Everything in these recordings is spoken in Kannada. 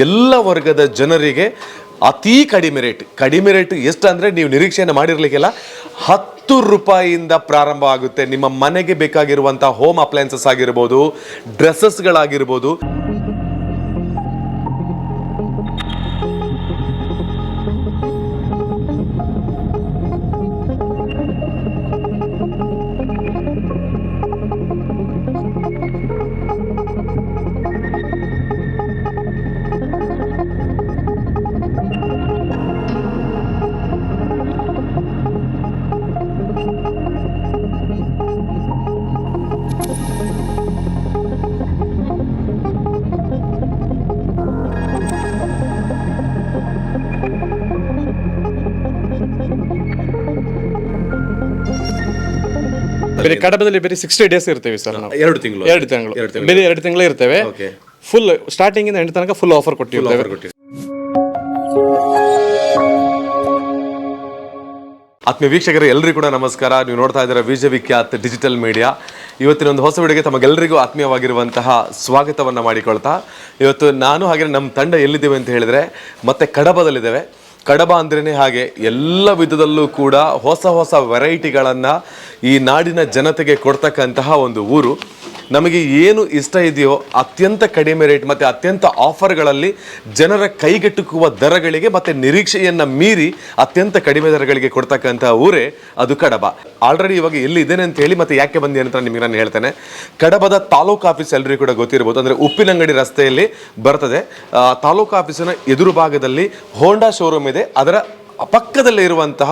ಎಲ್ಲ ವರ್ಗದ ಜನರಿಗೆ ಅತಿ ಕಡಿಮೆ ರೇಟ್ ಎಷ್ಟು ಅಂದರೆ ನೀವು ನಿರೀಕ್ಷೆಯನ್ನು ಮಾಡಿರಲಿಕ್ಕಿಲ್ಲ. 10 ರೂಪಾಯಿಯಿಂದ ಪ್ರಾರಂಭ ಆಗುತ್ತೆ. ನಿಮ್ಮ ಮನೆಗೆ ಬೇಕಾಗಿರುವಂಥ ಹೋಮ್ ಅಪ್ಲಯನ್ಸಸ್ ಆಗಿರ್ಬೋದು, ಡ್ರೆಸ್ಸಸ್ಗಳಾಗಿರ್ಬೋದು. ಬೇರೆ ಕಡಬದಲ್ಲಿ ಬೇರೆ 60 ಡೇಸ್ ಇರ್ತೇವೆ ಸರ್ ನಾವು. 2 ತಿಂಗಳು ಬೇರೆ 2 ತಿಂಗಳು ಇರ್ತೇವೆ. ಫುಲ್ ಸ್ಟಾರ್ಟಿಂಗ್ ಇಂದ ಎಂಡ್ ತನಕ ಫುಲ್ ಆಫರ್ ಕೊಟ್ಟಿರ್ತೇವೆ. ಆತ್ಮೀಯ ವೀಕ್ಷಕರು ಎಲ್ಲರಿಗೂ ಕೂಡ ನಮಸ್ಕಾರ. ನೀವು ನೋಡ್ತಾ ಇದ್ದೀರಾ ವಿಶ್ವವಿಖ್ಯಾತ ಡಿಜಿಟಲ್ ಮೀಡಿಯಾ. ಇವತ್ತಿನ ಒಂದು ಹೊಸ ವಿಡಿಯೋಗೆ ತಮಗೆಲ್ಲರಿಗೂ ಆತ್ಮೀಯವಾಗಿರುವಂತಹ ಸ್ವಾಗತವನ್ನು ಮಾಡಿಕೊಳ್ತಾ, ಇವತ್ತು ನಾನು ಹಾಗೆ ನಮ್ಮ ತಂಡ ಎಲ್ಲಿದ್ದೇವೆ ಅಂತ ಹೇಳಿದರೆ ಮತ್ತೆ ಕಡಬದಲ್ಲಿದ್ದೇವೆ. ಕಡಬ ಅಂದ್ರೇ ಹಾಗೆ ಎಲ್ಲ ವಿಧದಲ್ಲೂ ಕೂಡ ಹೊಸ ವೆರೈಟಿಗಳನ್ನು ಈ ನಾಡಿನ ಜನತೆಗೆ ಕೊಡ್ತಕ್ಕಂತಹ ಒಂದು ಊರು. ನಮಗೆ ಏನು ಇಷ್ಟ ಇದೆಯೋ ಅತ್ಯಂತ ಕಡಿಮೆ ರೇಟ್ ಮತ್ತು ಅತ್ಯಂತ ಆಫರ್ಗಳಲ್ಲಿ ಜನರ ಕೈಗೆಟುಕುವ ದರಗಳಿಗೆ ಮತ್ತು ನಿರೀಕ್ಷೆಯನ್ನು ಮೀರಿ ಅತ್ಯಂತ ಕಡಿಮೆ ದರಗಳಿಗೆ ಕೊಡ್ತಕ್ಕಂಥ ಊರೇ ಅದು ಕಡಬ. ಆಲ್ರೆಡಿ ಇವಾಗ ಎಲ್ಲಿ ಇದ್ದೇನೆ ಅಂತ ಹೇಳಿ ಮತ್ತು ಯಾಕೆ ಬಂದೆ ಅಂತ ನಿಮಗೆ ನಾನು ಹೇಳ್ತೇನೆ. ಕಡಬದ ತಾಲೂಕು ಆಫೀಸ್ ಎಲ್ಲರಿಗೂ ಕೂಡ ಗೊತ್ತಿರ್ಬೋದು, ಅಂದರೆ ಉಪ್ಪಿನಂಗಡಿ ರಸ್ತೆಯಲ್ಲಿ ಬರ್ತದೆ. ತಾಲೂಕು ಆಫೀಸಿನ ಎದುರು ಭಾಗದಲ್ಲಿ ಹೋಂಡಾ ಶೋರೂಮ್ ಇದೆ. ಅದರ ಪಕ್ಕದಲ್ಲೇ ಇರುವಂತಹ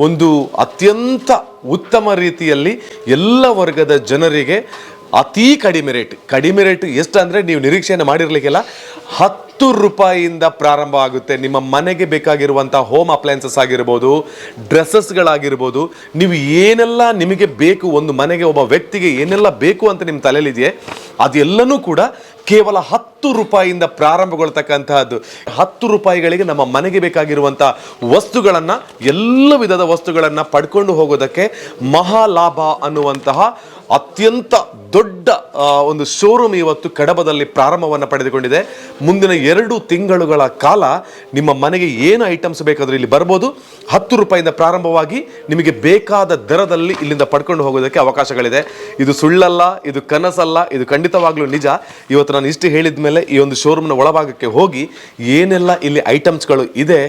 ಒಂದು ಅತ್ಯಂತ ಉತ್ತಮ ರೀತಿಯಲ್ಲಿ ಎಲ್ಲ ವರ್ಗದ ಜನರಿಗೆ ಅತಿ ಕಡಿಮೆ ರೇಟ್ ಎಷ್ಟು ಅಂದರೆ ನೀವು ನಿರೀಕ್ಷೆಯನ್ನು ಮಾಡಿರಲಿಕ್ಕಿಲ್ಲ. 10 ರೂಪಾಯಿಯಿಂದ ಪ್ರಾರಂಭ ಆಗುತ್ತೆ. ನಿಮ್ಮ ಮನೆಗೆ ಬೇಕಾಗಿರುವಂಥ ಹೋಮ್ ಅಪ್ಲಯನ್ಸಸ್ ಆಗಿರ್ಬೋದು, ಡ್ರೆಸ್ಸಸ್ಗಳಾಗಿರ್ಬೋದು, ನೀವು ಏನೆಲ್ಲ ನಿಮಗೆ ಬೇಕು, ಒಂದು ಮನೆಗೆ ಒಬ್ಬ ವ್ಯಕ್ತಿಗೆ ಏನೆಲ್ಲ ಬೇಕು ಅಂತ ನಿಮ್ಮ ತಲೆಯಲ್ಲಿದೆಯೇ ಅದೆಲ್ಲನೂ ಕೂಡ ಕೇವಲ 10 ರೂಪಾಯಿಯಿಂದ ಪ್ರಾರಂಭಗೊಳ್ತಕ್ಕಂತಹದ್ದು. 10 ರೂಪಾಯಿಗಳಿಗೆ ನಮ್ಮ ಮನೆಗೆ ಬೇಕಾಗಿರುವಂಥ ವಸ್ತುಗಳನ್ನು, ಎಲ್ಲ ವಿಧದ ವಸ್ತುಗಳನ್ನು ಪಡ್ಕೊಂಡು ಹೋಗೋದಕ್ಕೆ ಮಹಾಲಾಭ ಅನ್ನುವಂತಹ ಅತ್ಯಂತ ದೊಡ್ಡ ಒಂದು ಶೋರೂಮ್ ಇವತ್ತು ಕಡಬದಲ್ಲಿ ಪ್ರಾರಂಭವನ್ನು ಪಡೆದುಕೊಂಡಿದೆ. ಮುಂದಿನ 2 ತಿಂಗಳುಗಳ ಕಾಲ ನಿಮ್ಮ ಮನೆಗೆ ಏನು ಐಟಮ್ಸ್ ಬೇಕಾದರೂ ಇಲ್ಲಿ ಬರ್ಬೋದು. 10 ರೂಪಾಯಿಯಿಂದ ಪ್ರಾರಂಭವಾಗಿ ನಿಮಗೆ ಬೇಕಾದ ದರದಲ್ಲಿ ಇಲ್ಲಿಂದ ಪಡ್ಕೊಂಡು ಹೋಗೋದಕ್ಕೆ ಅವಕಾಶಗಳಿದೆ. ಇದು ಸುಳ್ಳಲ್ಲ, ಇದು ಕನಸಲ್ಲ, ಇದು ಖಂಡಿತವಾಗ್ಲೂ ನಿಜ. ಇವತ್ತು ನಾನು ಇಷ್ಟು ಹೇಳಿದ ಮೇಲೆ ಈ ಒಂದು ಶೋರೂಮ್ನ ಒಳಭಾಗಕ್ಕೆ ಹೋಗಿ ಏನೆಲ್ಲ ಇಲ್ಲಿ ಐಟಮ್ಸ್ಗಳು ಇದೆ,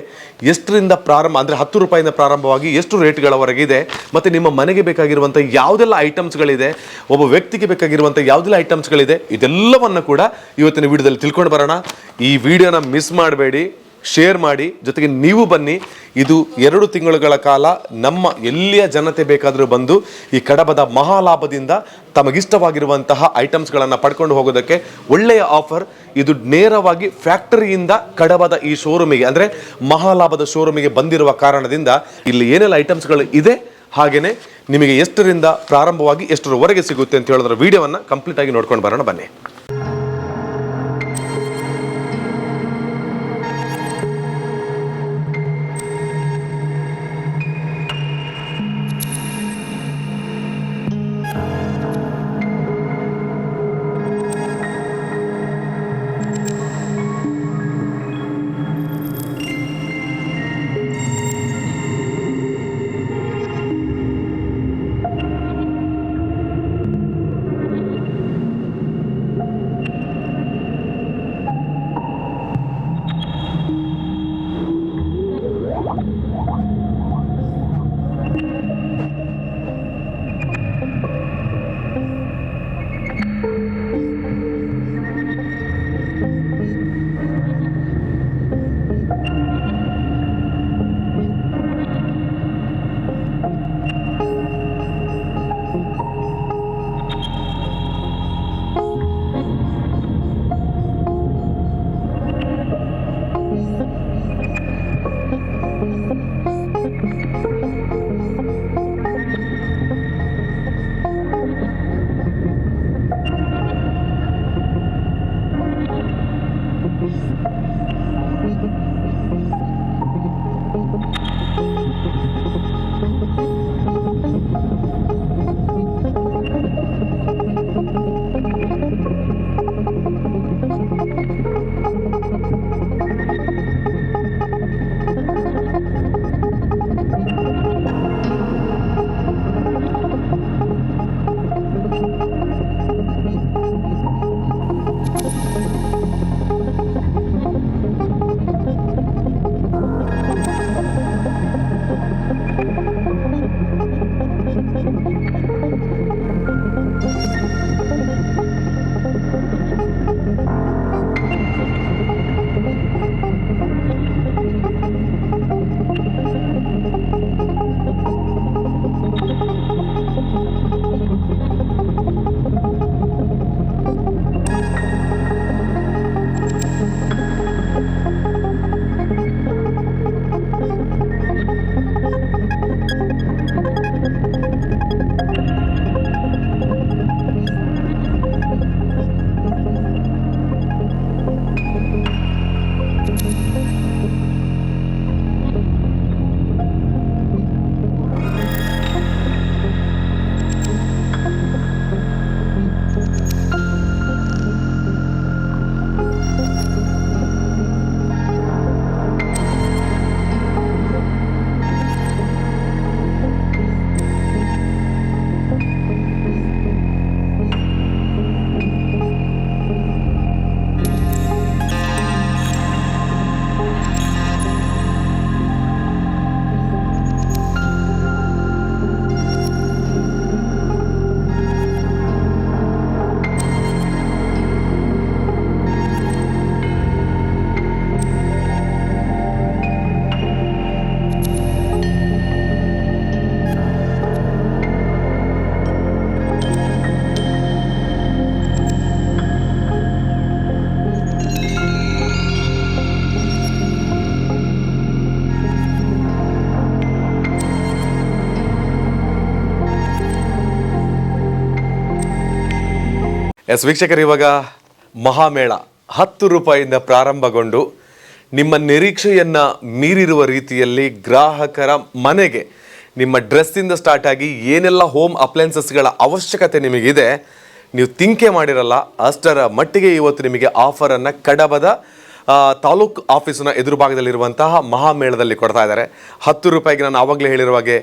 ಎಷ್ಟರಿಂದ ಪ್ರಾರಂಭ ಅಂದರೆ 10 ರೂಪಾಯಿಯಿಂದ ಪ್ರಾರಂಭವಾಗಿ ಎಷ್ಟು ರೇಟ್ಗಳವರೆಗೆ ಇದೆ, ಮತ್ತು ನಿಮ್ಮ ಮನೆಗೆ ಬೇಕಾಗಿರುವಂಥ ಯಾವುದೆಲ್ಲ ಐಟಮ್ಸ್ಗಳಿದೆ, ಒಬ್ಬ ವ್ಯಕ್ತಿಗೆ ಬೇಕಾಗಿರುವಂಥ ಯಾವುದೆಲ್ಲ ಐಟಮ್ಸ್ಗಳಿದೆ, ಇದೆಲ್ಲವನ್ನು ಕೂಡ ಇವತ್ತಿನ ವಿಡಿಯೋದಲ್ಲಿ ತಿಳ್ಕೊಂಡು ಬರೋಣ. ಈ ವಿಡಿಯೋನ ಮಿಸ್ ಮಾಡಬೇಡಿ, ಶೇರ್ ಮಾಡಿ, ಜೊತೆಗೆ ನೀವು ಬನ್ನಿ. ಇದು 2 ತಿಂಗಳುಗಳ ಕಾಲ ನಮ್ಮ ಎಲ್ಲಿಯ ಜನತೆ ಬೇಕಾದರೂ ಬಂದು ಈ ಕಡಬದ ಮಹಾಲಾಭದಿಂದ ತಮಗಿಷ್ಟವಾಗಿರುವಂತಹ ಐಟಮ್ಸ್ಗಳನ್ನು ಪಡ್ಕೊಂಡು ಹೋಗೋದಕ್ಕೆ ಒಳ್ಳೆಯ ಆಫರ್. ಇದು ನೇರವಾಗಿ ಫ್ಯಾಕ್ಟರಿಯಿಂದ ಕಡಬದ ಈ ಶೋರೂಮಿಗೆ ಅಂದರೆ ಮಹಾಲಾಭದ ಶೋರೂಮಿಗೆ ಬಂದಿರುವ ಕಾರಣದಿಂದ ಇಲ್ಲಿ ಏನೆಲ್ಲ ಐಟಮ್ಸ್ಗಳು ಇದೆ, ಹಾಗೆಯೇ ನಿಮಗೆ ಎಷ್ಟರಿಂದ ಪ್ರಾರಂಭವಾಗಿ ಎಷ್ಟರವರೆಗೆ ಸಿಗುತ್ತೆ ಅಂತ ಹೇಳಿದ್ರೆ ವಿಡಿಯೋವನ್ನು ಕಂಪ್ಲೀಟ್ ಆಗಿ ನೋಡ್ಕೊಂಡು ಬರೋಣ ಬನ್ನಿ. ವೀಕ್ಷಕರು, ಇವಾಗ ಮಹಾಮೇಳ 10 ರೂಪಾಯಿಯಿಂದ ಪ್ರಾರಂಭಗೊಂಡು ನಿಮ್ಮ ನಿರೀಕ್ಷೆಯನ್ನು ಮೀರಿರುವ ರೀತಿಯಲ್ಲಿ ಗ್ರಾಹಕರ ಮನೆಗೆ ನಿಮ್ಮ ಡ್ರೆಸ್ಸಿಂದ ಸ್ಟಾರ್ಟ್ ಆಗಿ ಏನೆಲ್ಲ ಹೋಮ್ ಅಪ್ಲಯನ್ಸಸ್ಗಳ ಅವಶ್ಯಕತೆ ನಿಮಗಿದೆ ನೀವು ತಿಂಕೆ ಮಾಡಿರಲ್ಲ ಅಷ್ಟರ ಮಟ್ಟಿಗೆ ಇವತ್ತು ನಿಮಗೆ ಆಫರನ್ನು ಕಡಬದ ತಾಲೂಕು ಆಫೀಸಿನ ಎದುರು ಭಾಗದಲ್ಲಿರುವಂತಹ ಮಹಾಮೇಳದಲ್ಲಿ ಕೊಡ್ತಾ ಇದ್ದಾರೆ. 10 ರೂಪಾಯಿಗೆ ನಾನು ಆವಾಗಲೇ ಹೇಳಿರುವ ಹಾಗೆ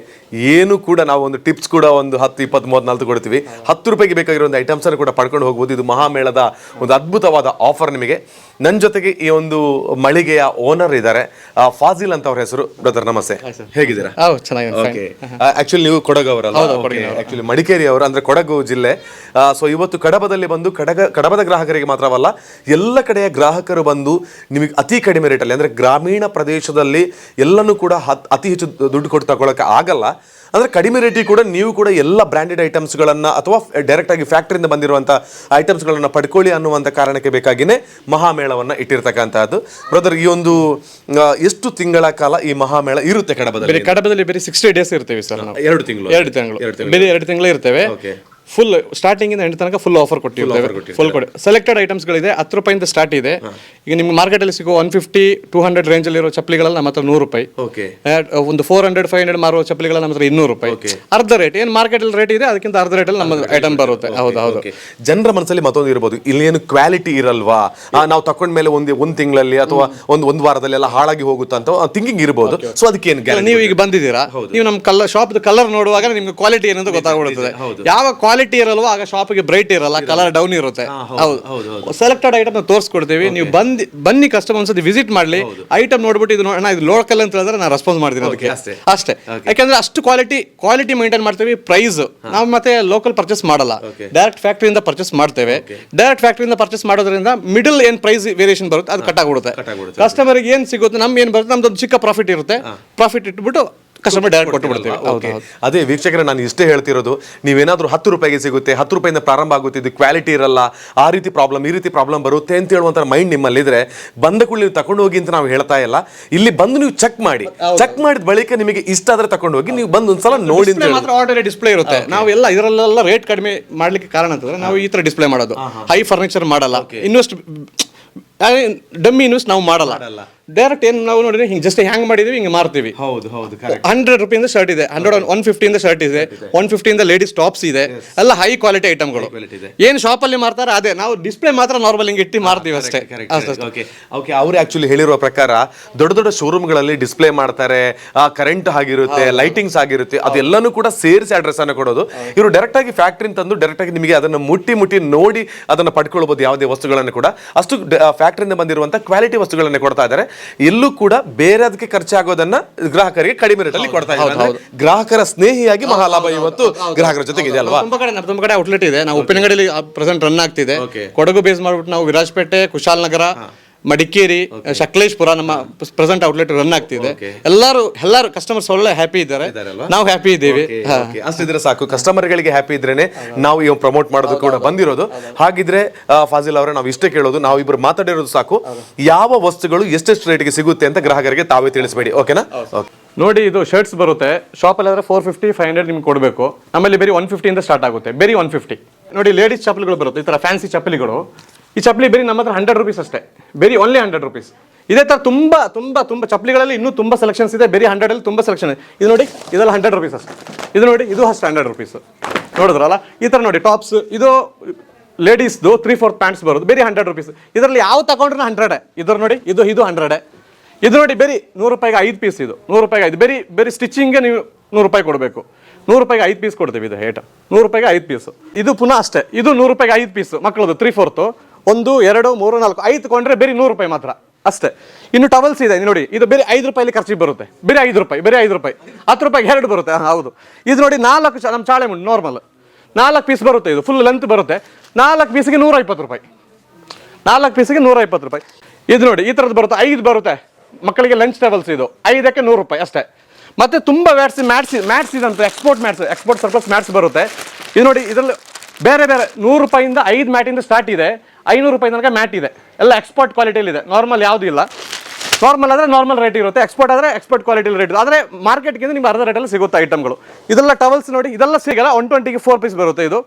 ಏನು ಕೂಡ ನಾವು ಒಂದು ಟಿಪ್ಸ್ ಕೂಡ ಒಂದು 10, 20, 30, 40 ಕೊಡ್ತೀವಿ. 10 ರೂಪಾಯಿಗೆ ಬೇಕಾಗಿರೋ ಒಂದು ಐಟಮ್ಸನ್ನು ಕೂಡ ಪಡ್ಕೊಂಡು ಹೋಗ್ಬೋದು. ಇದು ಮಹಾಮೇಳದ ಒಂದು ಅದ್ಭುತವಾದ ಆಫರ್ ನಿಮಗೆ. ನನ್ನ ಜೊತೆಗೆ ಈ ಒಂದು ಮಳಿಗೆಯ ಓನರ್ ಇದ್ದಾರೆ, ಫಾಜಿಲ್ ಅಂತ ಅವ್ರ ಹೆಸರು. ಬ್ರದರ್ ನಮಸ್ತೆ, ಹೇಗಿದ್ದೀರಾ? ಆಕ್ಚುಲಿ ನೀವು ಕೊಡಗು ಅವರಲ್ಲ, ಆಕ್ಚುಲಿ ಮಡಿಕೇರಿ ಅವರು, ಅಂದ್ರೆ ಕೊಡಗು ಜಿಲ್ಲೆ. ಸೊ ಇವತ್ತು ಕಡಬದಲ್ಲಿ ಬಂದು ಕಡಬದ ಗ್ರಾಹಕರಿಗೆ ಮಾತ್ರವಲ್ಲ ಎಲ್ಲ ಕಡೆಯ ಗ್ರಾಹಕರು ಬಂದು ನಿಮಗೆ ಅತಿ ಕಡಿಮೆ ರೇಟಲ್ಲಿ, ಅಂದ್ರೆ ಗ್ರಾಮೀಣ ಪ್ರದೇಶದಲ್ಲಿ ಎಲ್ಲನೂ ಕೂಡ ಅತಿ ಹೆಚ್ಚು ದುಡ್ಡು ಕೊಟ್ಟು ತಗೊಳಕ್ಕೆ ಆಗಲ್ಲ, ಅಂದ್ರೆ ಕಡಿಮೆ ರೇಟಿಗೆ ಕೂಡ ನೀವು ಕೂಡ ಎಲ್ಲ ಬ್ರ್ಯಾಂಡೆಡ್ ಐಟಮ್ಸ್ಗಳನ್ನು ಅಥವಾ ಡೈರೆಕ್ಟ್ ಆಗಿ ಫ್ಯಾಕ್ಟರಿಯಿಂದ ಬಂದಿರುವಂಥ ಐಟಮ್ಸ್ಗಳನ್ನು ಪಡ್ಕೊಳ್ಳಿ ಅನ್ನುವಂಥ ಕಾರಣಕ್ಕೆ ಬೇಕಾಗಿನೇ ಮಹಾಮೇಳವನ್ನು ಇಟ್ಟಿರ್ತಕ್ಕಂಥದ್ದು. ಬ್ರದರ್, ಈ ಒಂದು ಎಷ್ಟು ತಿಂಗಳ ಕಾಲ ಈ ಮಹಾಮೇಳ ಇರುತ್ತೆ ಕಡಬದಲ್ಲಿ? ಕಡಬದಲ್ಲಿ ಬರೀ 60 ಡೇಸ್ ಇರ್ತೇವೆ ಸರ್ ನಾವು. 2 ತಿಂಗಳು ಬೇರೆ 2 ತಿಂಗಳು ಇರ್ತೇವೆ. ಫುಲ್ ಸ್ಟಾರ್ಟಿಂಗ್ ಇಂದ ಎಂಡ್ ತನಕ ಫುಲ್ ಆಫರ್ ಕೊಟ್ಟಿರ್ತೇವೆ. ಫುಲ್ ಕೊಡಿ ಸೆಲೆಕ್ಟೆಡ್ ಐಟಮ್ಸ್ಗಳಿದೆ. 10 ರೂಪಾಯಿಂದ ಸ್ಟಾರ್ಟ್ ಇದೆ. ಈಗ ನಿಮ್ಗೆ ಮಾರ್ಕೆಟಲ್ಲಿ ಸಿಗೋ 150, 200 ರೇಂಜಲ್ಲಿ ಇರೋ ಚಪ್ಪಲಿಗಳಲ್ಲಿ ನಮ್ಮ ಹತ್ರ 100 ರೂಪಾಯಿ, ಒಂದು 400, 500 ಮಾರುವ ಚಪ್ಪಲಿಗಳ ನಮ್ಮ ಹತ್ರ 200 ರೂಪಾಯಿ. ಅರ್ಧ ರೇಟ್ ಏನು ಮಾರ್ಕೆಟಲ್ಲಿ ರೇಟ್ ಇದೆ ಅದಕ್ಕಿಂತ ಅರ್ಧ ರೇಟಲ್ಲಿ ನಮ್ಮ ಐಟಮ್ ಬರುತ್ತೆ. ಹೌದು. ಜನರ ಮನಸ್ಸಲ್ಲಿ ಮತ್ತೊಂದು ಇರ್ಬೋದು, ಇಲ್ಲಿ ಏನು ಕ್ವಾಲಿಟಿ ಇರಲ್ವಾ, ನಾವು ತಕೊಂಡ ಮೇಲೆ ಒಂದು ತಿಂಗಳಲ್ಲಿ ಅಥವಾ ಒಂದು ವಾರದಲ್ಲಿ ಎಲ್ಲ ಹಾಳಾಗಿ ಹೋಗುತ್ತಾ ಅಂತ ಥಿಂಕಿಂಗ್ ಇರ್ಬೋದು. ಸೊ ಅದಕ್ಕೆ ಏನು, ನೀವು ಈಗ ಬಂದಿದ್ದೀರಾ, ನೀವು ನಮ್ಮ ಶಾಪ್ ಕಲರ್ ನೋಡುವಾಗ ನಿಮ್ಗೆ ಕ್ವಾಲಿಟಿ ಏನಂತ ಗೊತ್ತಾಗ್ಬಿಡುತ್ತದೆ. ಯಾವ ಕ್ವಾಲಿಟಿ ಇರಲ್ವಾ ಆಗ ಶಾಪಿಗೆ ಬ್ರೈಟ್ ಇರಲ್ಲ, ಕಲರ್ ಡೌನ್ ಇರುತ್ತೆ. ಹೌದು, ಸೆಲೆಕ್ಟೆಡ್ ಐಟಮ್ ತೋರಿಸ್ಕೊಡ್ತೀವಿ. ನೀವು ಬನ್ನಿ ಕಸ್ಟಮರ್ ಒಂದ್ಸತಿ ವಿಸಿಟ್ ಮಾಡ್ಲಿ, ಐಟಮ್ ನೋಡ್ಬಿಟ್ಟು ಇದು ಲೋಕಲ್ ಅಂತ ಹೇಳಿದ್ರೆ ನಾನು ರೆಸ್ಪಾನ್ಸ್ ಮಾಡ್ತೀನಿ ಅದಕ್ಕೆ ಅಷ್ಟೇ. ಯಾಕಂದ್ರೆ ಅಷ್ಟು ಕ್ವಾಲಿಟಿ ಮೇಂಟೈನ್ ಮಾಡ್ತೀವಿ. ಪ್ರೈಸ್ ನಾವು ಮತ್ತೆ ಲೋಕಲ್ ಪರ್ಚೇಸ್ ಮಾಡಲ್ಲ, ಡೈರೆಕ್ಟ್ ಫ್ಯಾಕ್ಟರಿಯಿಂದ ಪರ್ಚೇಸ್ ಮಾಡ್ತೇವೆ. ಡೈರೆಕ್ಟ್ ಫ್ಯಾಕ್ಟರಿಯಿಂದ ಪರ್ಚೇಸ್ ಮಾಡೋದ್ರಿಂದ ಮಿಡಲ್ ಏನ್ ಪ್ರೈಸ್ ವೇರಿಯೇಷನ್ ಬರುತ್ತೆ ಅದು ಕಟ್ ಆಗ್ಬಿಡುತ್ತೆ. ಕಸ್ಟಮರ್ಗೆ ಏನ್ ಸಿಗುತ್ತೆ, ನಮ್ಗೆ ಏನ್ ಬರುತ್ತೆ, ನಮ್ದು ಚಿಕ್ಕ ಪ್ರಾಫಿಟ್ ಇರುತ್ತೆ. ಪ್ರಾಫಿಟ್ ಇಟ್ಬಿಟ್ಟು ಕಸ್ಟಮರ್ ಡೈರೆಕ್ಟ್ ಕೊಟ್ಟು ಬಿಡ್ತೀವಿ. ಅದೇ ವೀಕ್ಷಕರೇ, ನಾನು ಇಷ್ಟೇ ಹೇಳ್ತಿರೋದು, ನೀವೇನಾದ್ರೂ 10 ರೂಪಾಯಿಗೆ ಸಿಗುತ್ತೆ, 10 ರೂಪಾಯಿಂದ ಪ್ರಾರಂಭ ಆಗುತ್ತೆ, ಇದು ಕ್ವಾಲಿಟಿ ಇರಲ್ಲ, ಆ ರೀತಿ ಪ್ರಾಬ್ಲಮ್, ಈ ರೀತಿ ಪ್ರಾಬ್ಲಮ್ ಬರುತ್ತೆ ಅಂತ ಹೇಳುವಂತ ಮೈಂಡ್ ನಿಮ್ಮಲ್ಲಿದ್ರೆ ಬಂದ ಕೂಡ ನೀವು ತಗೊಂಡು ಹೋಗಿ ಅಂತ ನಾವು ಹೇಳ್ತಾ ಇಲ್ಲ. ಇಲ್ಲಿ ಬಂದು ನೀವು ಚೆಕ್ ಮಾಡಿದ ಬಳಿಕ ನಿಮಗೆ ಇಷ್ಟ ಆದ್ರೆ ತಗೊಂಡು ಹೋಗಿ, ನೀವು ಬಂದು ಒಂದ್ಸಲ ನೋಡಿ. ಮಾತ್ರ ಆರ್ಡರ್ ಡಿಸ್ಪ್ಲೇ ಇರುತ್ತೆ. ನಾವು ಎಲ್ಲ ಇದರಲ್ಲೆಲ್ಲ ರೇಟ್ ಕಡಿಮೆ ಮಾಡ್ಲಿಕ್ಕೆ ಕಾರಣ ಅಂತಂದ್ರೆ ನಾವು ಈ ತರ ಡಿಸ್ಪ್ಲೇ ಮಾಡೋದು. ಹೈ ಫರ್ನಿಚರ್ ಮಾಡಲ್ಲ, ಇನ್ವೆಸ್ಟ್ ಡಮ್ಮಿ ಇನ್ವೆಸ್ಟ್ ನಾವು ಮಾಡಲ್ಲ. ಡೈರೆಕ್ಟ್ ಏನು ನಾವು ನೋಡಿದ್ರೆ ಹಿಂಗೆ ಜಸ್ಟ್ ಹ್ಯಾಂಗ್ ಮಾಡಿದೀವಿ, ಹಿಂಗೆ ಮಾರ್ತೀವಿ. 100 ರೂಪಾಯಿಂದ ಶರ್ಟ್ ಇದೆ, 150 ಇಂದ ಶರ್ಟ್ ಇದೆ, 150 ಇಂದ ಲೇಡೀಸ್ ಟಾಪ್ಸ್ ಇದೆ, ಎಲ್ಲ ಹೈ ಕ್ವಾಲಿಟಿ ಐಟಮ್ಗಳು. ಏನು ಶಾಪಲ್ಲಿ ಮಾರ್ತಾರೆ ಅದೇ, ನಾವು ಡಿಸ್ಪ್ಲೇ ಮಾತ್ರ ನಾರ್ಮಲ್ ಹಿಂಗೆ ಇಟ್ಟು ಮಾರ್ತೀವಿ ಅಷ್ಟೇ. ಅವ್ರು ಆಕ್ಚುಲಿ ಹೇಳಿರುವ ಪ್ರಕಾರ ದೊಡ್ಡ ಶೋರೂಮ್ಗಳಲ್ಲಿ ಡಿಸ್ಪ್ಲೇ ಮಾಡ್ತಾರೆ, ಕರೆಂಟ್ ಆಗಿರುತ್ತೆ, ಲೈಟಿಂಗ್ಸ್ ಆಗಿರುತ್ತೆ, ಅದೆಲ್ಲನೂ ಕೂಡ ಸೇರಿಸಿ ಅಡ್ರೆಸ್ ಅನ್ನು ಕೊಡೋದು. ಇವರು ಡೈರೆಕ್ಟ್ ಆಗಿ ಫ್ಯಾಕ್ಟರಿ ತಂದು ಡೈರೆಕ್ಟ್ ಆಗಿ ನಿಮಗೆ ಅದನ್ನು ಮುಟ್ಟಿ ನೋಡಿ ಅದನ್ನು ಪಡ್ಕೊಳ್ಬಹುದು. ಯಾವುದೇ ವಸ್ತುಗಳನ್ನು ಕೂಡ ಅಷ್ಟು ಫ್ಯಾಕ್ಟರಿಯಿಂದ ಬಂದಿರುವಂತಹ ಕ್ವಾಲಿಟಿ ವಸ್ತುಗಳನ್ನೇ ಕೊಡ್ತಾ ಇದ್ದಾರೆ. ಎಲ್ಲೂ ಕೂಡ ಬೇರೆ ಅದಕ್ಕೆ ಖರ್ಚಾಗೋದನ್ನ ಗ್ರಾಹಕರಿಗೆ ಕಡಿಮೆ ರೇಟಲ್ಲಿ ಕೊಡ್ತಾ ಇದ್ದಾರೆ. ಗ್ರಾಹಕರ ಸ್ನೇಹಿಯಾಗಿ ಮಹಾಲಾಭ ಇವತ್ತು ಗ್ರಾಹಕರ ಜೊತೆಗೆ ಇದೆ ಅಲ್ವಾ? ತುಂಬ ಕಡೆ ಔಟ್ಲೆಟ್ ಇದೆ. ನಾವು ಉಪ್ಪಿನಂಗಡಿಯಲ್ಲಿ ಪ್ರೆಸೆಂಟ್ ರನ್ ಆಗ್ತಿದೆ. ಕೊಡಗು ಬೇಸ್ ಮಾಡ್ಬಿಟ್ಟು ನಾವು ವಿರಾಜಪೇಟೆ, ಕುಶಾಲನಗರ, ಮಡಿಕೇರಿ, ಸಕಲೇಶ್ಪುರ ನಮ್ಮ ಪ್ರೆಸೆಂಟ್ ಔಟ್ಲೆಟ್ ರನ್ ಆಗ್ತಿದೆ. ಎಲ್ಲರೂ ಕಸ್ಟಮರ್ಸ್ ಒಳ್ಳೆ ಹ್ಯಾಪಿ ಇದ್ದಾರೆ, ನಾವು ಹ್ಯಾಪಿ ಇದ್ದೀವಿ. ಅಷ್ಟಿದ್ರೆ ಸಾಕು, ಕಸ್ಟಮರ್ಗಳಿಗೆ ಹ್ಯಾಪಿ ಇದ್ರೇನೆ ನಾವು ಇವ್ ಪ್ರಮೋಟ್ ಮಾಡೋದು ಕೂಡ ಬಂದಿರೋದು. ಹಾಗಿದ್ರೆ ಫಾಜಿಲ್ ಅವರೇ, ನಾವು ಇಷ್ಟೇ ಕೇಳೋದು, ನಾವು ಇಬ್ರು ಮಾತಾಡಿರೋದು ಸಾಕು. ಯಾವ ವಸ್ತುಗಳು ಎಷ್ಟೆಷ್ಟು ರೇಟ್ಗೆ ಸಿಗುತ್ತೆ ಅಂತ ಗ್ರಾಹಕರಿಗೆ ತಾವೇ ತಿಳಿಸಬೇಡಿ, ಓಕೆನಾ? ನೋಡಿ, ಇದು ಶರ್ಟ್ಸ್ ಬರುತ್ತೆ ಶಾಪಲ್ಲಿ ಆದ್ರೆ 450, 500 ನಿಮ್ಗೆ ಕೊಡಬೇಕು. ನಮ್ಮಲ್ಲಿ ಬರೀ 150 ಇಂದ ಸ್ಟಾರ್ಟ್ ಆಗುತ್ತೆ, ಬರೀ 150. ನೋಡಿ, ಲೇಡೀಸ್ ಚಪ್ಪಲಿಗಳು ಬರುತ್ತೆ, ಈ ತರ ಫ್ಯಾನ್ಸಿ ಚಪ್ಪಲಿಗಳು. ಈ ಚಪ್ಪಲಿ ಬರೀ ನಮ್ಮ ಹತ್ರ 100 ರೂಪೀಸ್ ಅಷ್ಟೇ, ಬರೀ ಓನ್ಲಿ 100 ರೂಪೀಸ್. ಇದೇ ತರ ತುಂಬಾ ಚಪ್ಪಲಿಗಳಲ್ಲಿ ಇನ್ನೂ ತುಂಬಾ ಸೆಲೆಕ್ಷನ್ಸ್ ಇದೆ. ಬರೀ 100 ಅಲ್ಲಿ ತುಂಬಾ ಸೆಲೆಕ್ಷನ್ ಇದೆ. ಇದು ನೋಡಿ, ಇದೆಲ್ಲ 100 ರೂಪೀಸ್ ಅಷ್ಟೇ. ಇದು ನೋಡಿ, ಇದು ಅಷ್ಟು 100 ರೂಪೀಸ್. ನೋಡಿದ್ರಲ್ಲ, ಈ ತರ ನೋಡಿ ಟಾಪ್ಸ್, ಇದು ಲೇಡೀಸ್ದು 3/4 ಪ್ಯಾಂಟ್ಸ್ ಬರೋದು, ಬರೀ 100 ರೂಪೀಸ್. ಇದರಲ್ಲಿ ಯಾವ ತಗೊಂಡ್ರೆ 100. ಇದ್ರ ನೋಡಿ, ಇದು 100. ಇದು ನೋಡಿ, ಬರೀ 100 ರೂಪಾಯಿಗೆ 5 ಪೀಸ್. ಇದು 100 ರೂಪಾಯಿಗೆ 5, ಬರೀ ಸ್ಟಿಚಿಂಗ್ಗೆ ನೀವು 100 ರೂಪಾಯಿ ಕೊಡಬೇಕು. 100 ರೂಪಾಯಿಗೆ 5 ಪೀಸ್ ಕೊಡ್ತೀವಿ. ಇದು ಹೇಟ 100 ರೂಪಾಯಿಗೆ 5 ಪೀಸ್. ಇದು ಪುನಃ ಅಷ್ಟೇ, ಇದು 100 ರೂಪಾಯಿಗೆ 5 ಪೀಸ್. ಮಕ್ಕಳದು 3/4, 1, 2, 3, 4, 5 ತಗೊಂಡ್ರೆ ಬರೀ 100 ರೂಪಾಯಿ ಮಾತ್ರ ಅಷ್ಟೇ. ಇನ್ನು ಟವಲ್ಸ್ ಇದೆ ನೋಡಿ, ಇದು ಬರೀ 5 ರೂಪಾಯಿಲಿ ಖರ್ಚಿಗೆ ಬರುತ್ತೆ, ಬರೀ 5 ರೂಪಾಯಿ. 10 ರೂಪಾಯಿಗೆ 2 ಬರುತ್ತೆ. ಹೌದು, ಇದು ನೋಡಿ 4 ನಮ್ಮ ಚಾಳೆ ಮುಂಡು ನಾರ್ಮಲ್ 4 ಪೀಸ್ ಬರುತ್ತೆ. ಇದು ಫುಲ್ ಲೆಂತ್ ಬರುತ್ತೆ. 4 ಪೀಸಿಗೆ 120 ರೂಪಾಯಿ. 4 ಪೀಸಿಗೆ 120 ರೂಪಾಯಿ. ಇದು ನೋಡಿ, ಈ ಥರದ್ದು ಬರುತ್ತೆ, 5 ಬರುತ್ತೆ. ಮಕ್ಕಳಿಗೆ ಲಂಚ್ ಟೇಬಲ್ಸ್, ಇದು 5ಕ್ಕೆ 100 ರೂಪಾಯಿ ಅಷ್ಟೇ. ಮತ್ತೆ ತುಂಬ ಮ್ಯಾಟ್ಸ್ ಇದಂತ ಎಕ್ಸ್ಪೋರ್ಟ್ ಸರ್ಪ್ಲಸ್ ಮ್ಯಾಟ್ಸ್ ಬರುತ್ತೆ. ಇದು ನೋಡಿ, ಇದರಲ್ಲಿ ಬೇರೆ 100 ರೂಪಾಯಿಂದ 5 ಮ್ಯಾಟಿಂದ ಸ್ಟಾರ್ಟ್ ಇದೆ, 500 ರೂಪಾಯಿ ತನಕ ಮ್ಯಾಟ್ ಇದೆ. ಎಲ್ಲ ಎಕ್ಸ್ಪೋರ್ಟ್ ಕ್ವಾಲಿಟಿಯಲ್ಲಿ ಇದೆ, ನಾರ್ಮಲ್ ಯಾವುದೂ ಇಲ್ಲ. ನಾರ್ಮಲ್ ಆದರೆ ನಾರ್ಮಲ್ ರೇಟ್ ಇರುತ್ತೆ, ಎಕ್ಸ್ಪೋರ್ಟ್ ಆದರೆ ಎಕ್ಸ್ಪೋರ್ಟ್ ಕ್ವಾಲಿಟಿ ರೇಟ್. ಆದರೆ ಮಾರ್ಕೆಟ್ಗಿಂತ ನಿಮ್ಗೆ ಅರ್ಧ ರೇಟಲ್ಲಿ ಸಿಗುತ್ತೆ ಐಟಮ್ಗಳು. ಇದೆಲ್ಲ ಟವಲ್ಸ್ ನೋಡಿ, ಇದೆಲ್ಲ ಸಿಗಲ್ಲ. 120ಗೆ 4 ಪೀಸ್ ಬರುತ್ತೆ. ಇದು